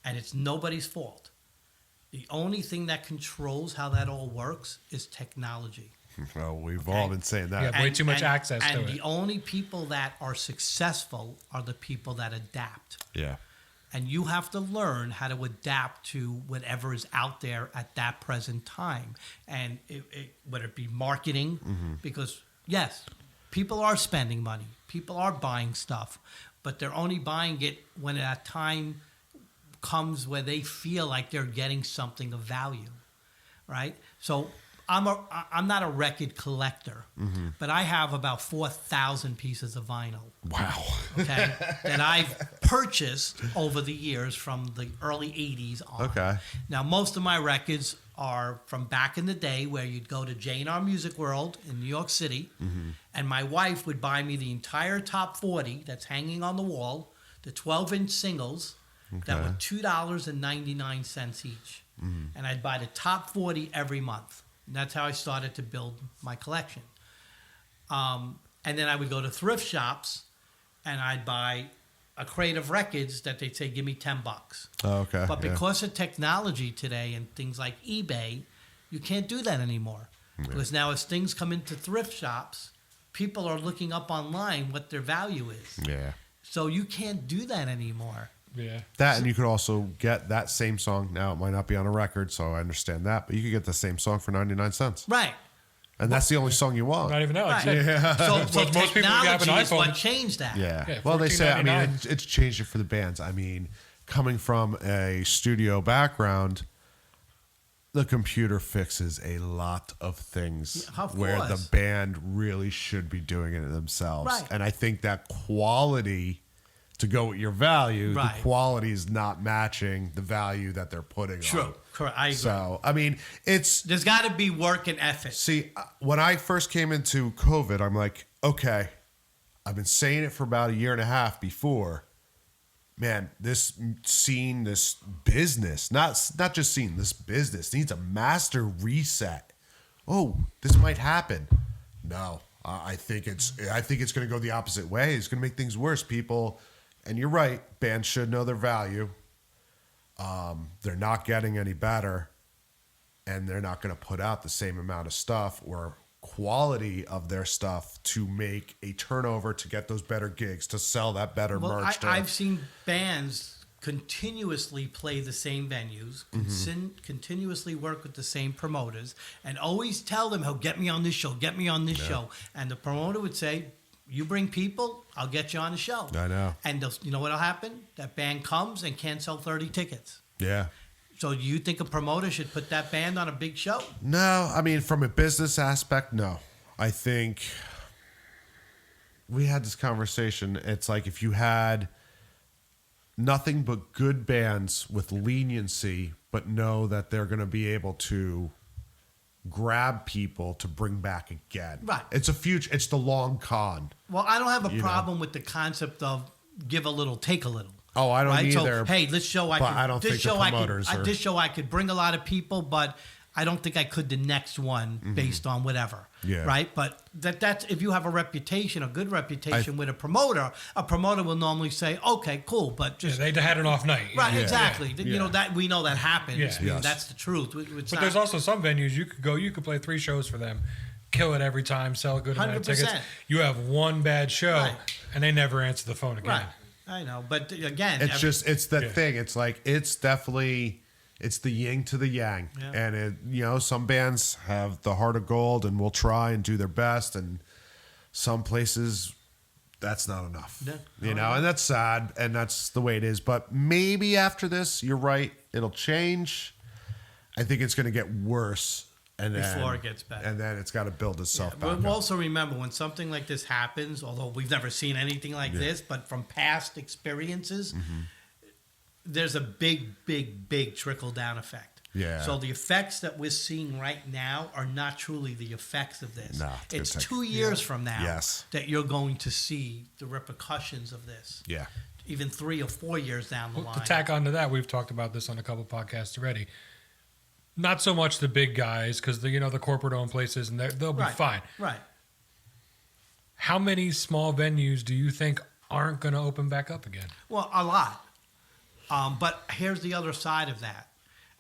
And it's nobody's fault. The only thing that controls how that all works is technology. Well, we've all been saying that. You have way too much access to it. And the only people that are successful are the people that adapt. Yeah. And you have to learn how to adapt to whatever is out there at that present time. And whether it be marketing, because, yes, people are spending money. People are buying stuff, but they're only buying it when that time comes where they feel like they're getting something of value, right? So I'm not a record collector, but I have about 4,000 pieces of vinyl. Wow. Okay, that I've purchased over the years from the early 80s on. Okay. Now, most of my records are from back in the day where you'd go to J&R Music World in New York City, and my wife would buy me the entire top 40 that's hanging on the wall, the 12-inch singles that were $2.99 each. And I'd buy the top 40 every month. And that's how I started to build my collection. And then I would go to thrift shops and I'd buy a crate of records that they'd say, give me $10. Oh, okay. But because of technology today and things like eBay, you can't do that anymore. Because now as things come into thrift shops, people are looking up online what their value is. Yeah. So you can't do that anymore. Yeah. That, and you could also get that same song. Now, it might not be on a record, so I understand that, but you could get the same song for 99 cents. Right. And that's the only song you want. Not even know. Right. Yeah. So Most people who have an technology is iPhone. what changed that. Yeah. Well, they say, I mean, $14.99. it's changed it for the bands. I mean, coming from a studio background, the computer fixes a lot of things Yeah, of where the course. band really should be doing it themselves. Right. And I think that quality, to go with your value, Right. the quality is not matching the value that they're putting on. True. Correct. I agree. So, I mean, it's... There's got to be work and effort. See, when I first came into COVID, I'm like, okay, I've been saying it for about a year and a half before. Man, this scene, this business, not just scene, this business needs a master reset. Oh, this might happen. No, I think it's going to go the opposite way. It's going to make things worse. People, and you're right, bands should know their value. They're not getting any better, and they're not going to put out the same amount of stuff or quality of their stuff to make a turnover, to get those better gigs, to sell that better merch. I've seen bands continuously play the same venues, continuously work with the same promoters, and always tell them, "Oh, get me on this show, get me on this show." And the promoter would say, "You bring people, I'll get you on the show." I know. And you know what'll happen? That band comes and can't sell 30 tickets. Yeah. So do you think a promoter should put that band on a big show? No, I mean, from a business aspect, no. I think we had this conversation. It's like if you had nothing but good bands with leniency, but know that they're going to be able to grab people to bring back again. Right. It's the long con. Well, I don't have a You problem with the concept of give a little, take a little. Oh, I don't right? either. So, hey, this show but I don't think the promoters are... this show I could bring a lot of people, but I don't think I could the next one based on whatever. Yeah. Right. But that's if you have a reputation, a good reputation with a promoter will normally say, okay, cool, but just they had an off night. right, Yeah. exactly. Yeah. You know that we know that happens. Yeah. I mean, Yes. that's the truth. But there's also some venues you could play 3 shows for them, kill it every time, sell a good amount of tickets. 100%. You have one bad show, Right. and they never answer the phone again. right. I know, but again, It's the Yeah. thing. It's like, it's definitely, it's the yin to the yang. Yeah. And some bands have the heart of gold and will try and do their best. And some places, that's not enough. Yeah. And that's sad. And that's the way it is. But maybe after this, you're right, it'll change. I think it's going to get worse. And Before it gets better. And then it's got to build itself back But up. also remember, when something like this happens, although we've never seen anything like this, but from past experiences, there's a big trickle-down effect. Yeah. So the effects that we're seeing right now are not truly the effects of this. No, it's it's 2 years from now Yes. that you're going to see the repercussions of this. Yeah. Even 3 or 4 years down the line. To tack onto that, we've talked about this on a couple podcasts already. Not so much the big guys, because the corporate-owned places, and they'll be fine. Right. How many small venues do you think aren't going to open back up again? Well, a lot. But here's the other side of that.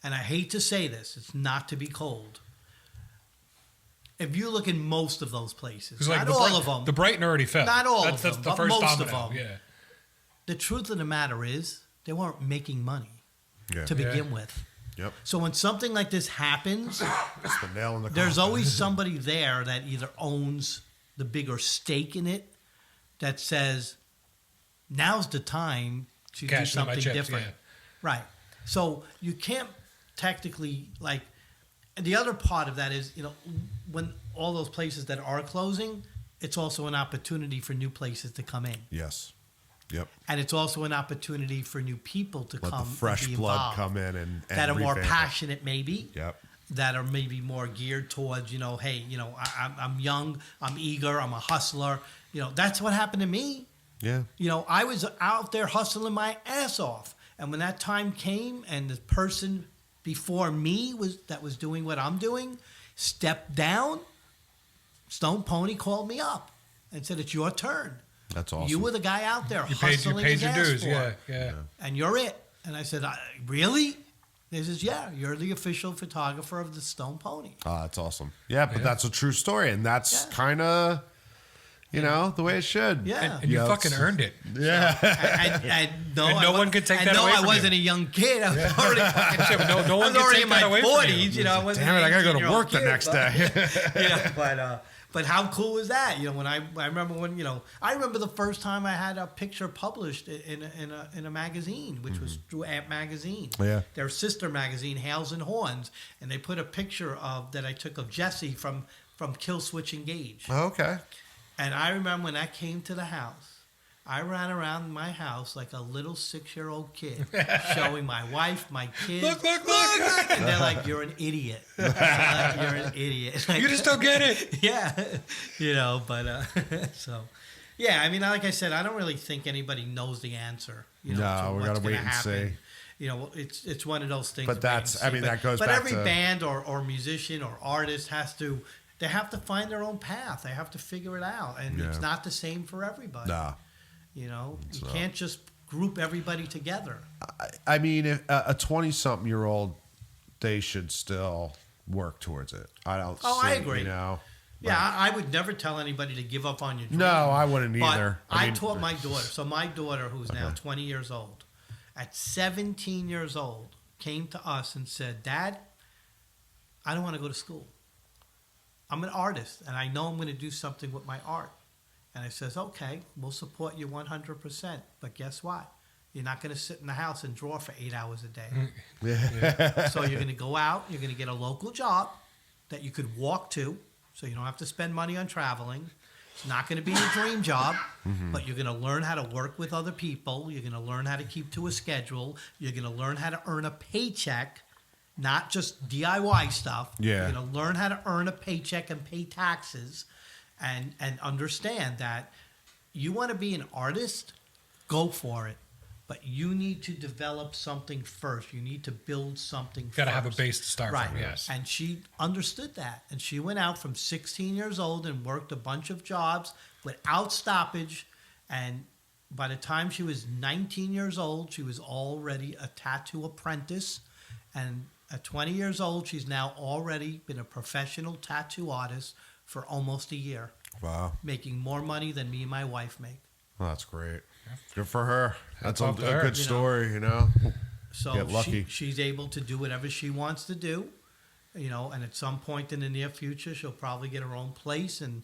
And I hate to say this, it's not to be cold. If you look in most of those places, not all of them. The Brighton already fell. Not all that's, of that's them, the but first most of domino. them. Yeah. The truth of the matter is, they weren't making money Yeah. to begin with. Yep. So when something like this happens, It's the nail in the there's coffin. always somebody there that either owns the bigger stake in it that says, now's the time to do Cash in my something chips, different. yeah. Right. So you can't technically, like, and the other part of that is, when all those places that are closing, it's also an opportunity for new places to come in. Yes. Yep. And it's also an opportunity for new people to Let come the fresh and be blood involved, come in and that are more revamp it. passionate, maybe. Yep. That are maybe more geared towards, hey, I'm young, I'm eager, I'm a hustler. That's what happened to me. Yeah. I was out there hustling my ass off. And when that time came and the person before me was doing what I'm doing stepped down, Stone Pony called me up and said, it's your turn. That's awesome. You were the guy out there You hustling paid his your ass dues, for. yeah. And you're it. And I said, really? He says, yeah, you're the official photographer of the Stone Pony. That's awesome. Yeah, but that's a true story, and that's Yeah. kind of, the way it should. Yeah. And you fucking earned it. Yeah. And no, And no one could take that away I from wasn't you. a young kid. I was already fucking Shit, but no one I was can already take in that my away from you. 40s. I wasn't Damn it, I gotta go to 18-year-old work the kid, next day. But how cool was that? When I remember when I remember the first time I had a picture published in a magazine, which was through Amp Magazine. Yeah. Their sister magazine, Hales and Horns, and they put a picture that I took of Jesse from Kill Switch Engage. Okay. And I remember when that came to the house, I ran around my house like a little 6-year-old kid, showing my wife, my kids. Look. And they're like, you're an idiot. You're an idiot. Like, You just don't get it. yeah. But so, yeah, I mean, like I said, I don't really think anybody knows the answer. No, to we what's gotta gonna wait and happen. see. It's one of those things. But to wait and that's- see. I mean, that goes But back every to- band or musician or artist they have to find their own path. They have to figure it out. And it's Yeah. not the same for everybody. Nah. You can't just group everybody together. I mean, if a 20-something-year-old, they should still work towards it. I don't. I agree. Yeah, I would never tell anybody to give up on your dream. No, I wouldn't But either. I taught my daughter. So my daughter, who's now 20 years old, at 17 years old, came to us and said, Dad, I don't want to go to school. I'm an artist, and I know I'm going to do something with my art. And I says, okay, we'll support you 100%. But guess what? You're not going to sit in the house and draw for 8 hours a day. So you're going to go out. You're going to get a local job that you could walk to, so you don't have to spend money on traveling. It's not going to be your dream job, but you're going to learn how to work with other people. You're going to learn how to keep to a schedule. You're going to learn how to earn a paycheck, not just DIY stuff. Yeah. You're going to learn how to earn a paycheck and pay taxes, and understand that you want to be an artist, go for it. But you need to develop something first. You need to build something first. Got to have a base to start Right. from, yes. And she understood that. And she went out from 16 years old and worked a bunch of jobs without stoppage. And by the time she was 19 years old, she was already a tattoo apprentice. And at 20 years old, she's now already been a professional tattoo artist for almost a year, Wow. making more money than me and my wife make. Well, that's great. Good for her. That's a off to her, good story, So Get lucky. she's able to do whatever she wants to do, and at some point in the near future, she'll probably get her own place. And,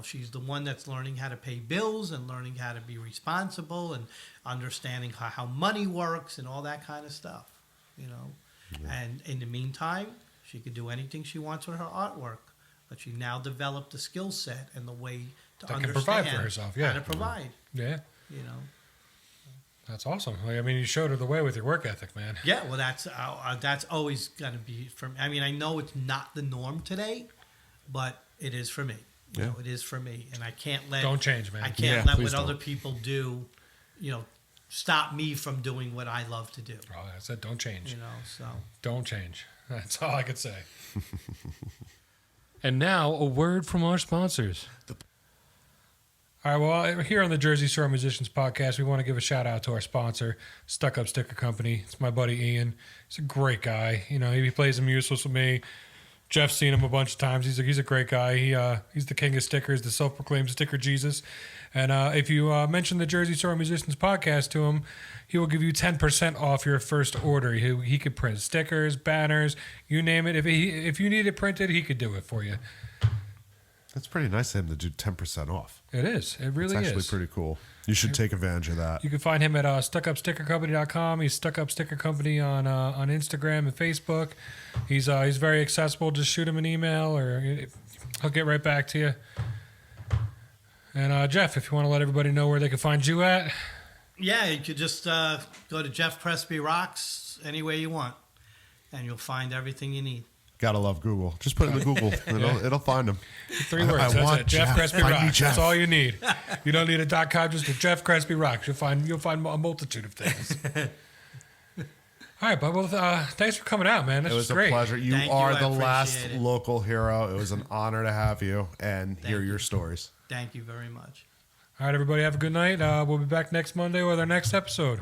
she's the one that's learning how to pay bills and learning how to be responsible and understanding how money works and all that kind of stuff, And in the meantime, she could do anything she wants with her artwork. But she now developed the skill set and the way to That can understand provide for herself, how to provide, Yeah. That's awesome. I mean, you showed her the way with your work ethic, man. Yeah, well, that's always going to be for me. I mean, I know it's not the norm today, but it is for me. Yeah. It is for me, and I can't let Don't change, man. I can't Yeah, let please what other don't. people do, stop me from doing what I love to do. Bro, I said don't change. So Don't change. That's all I could say. And now, a word from our sponsors. All right, well, here on the Jersey Shore Musicians Podcast, we want to give a shout out to our sponsor, Stuck Up Sticker Company. It's my buddy Ian. He's a great guy. He plays the musicals with me. Jeff's seen him a bunch of times. He's a great guy. He's the king of stickers, the self-proclaimed sticker Jesus. And if you mention the Jersey Shore Musicians Podcast to him, he will give you 10% off your first order. He could print stickers, banners, you name it. If you need it printed, he could do it for you. That's pretty nice of him to do 10% off. It is. It really It's actually is. pretty cool. You should take advantage of that. You can find him at stuckupstickercompany.com. He's Stuck Up Sticker Company on Instagram and Facebook. He's very accessible. Just shoot him an email or he'll get right back to you. And Jeff, if you want to let everybody know where they can find you at. Yeah, you could just go to Jeff Crespi Rocks anywhere you want, and you'll find everything you need. Gotta love Google. Just put it in the Google. It'll find him. 3 words. I That's want it. Jeff Crespi Find me Rocks. Jeff. That's all you need. You don't need a .com. Just a Jeff Crespi Rocks. You'll find a multitude of things. All right, bud. Well, thanks for coming out, man. This It was great. a pleasure. You Thank you. are I the last appreciate it. local hero. It was an honor to have you and hear your stories. Thank you very much. All right, everybody. Have a good night. We'll be back next Monday with our next episode.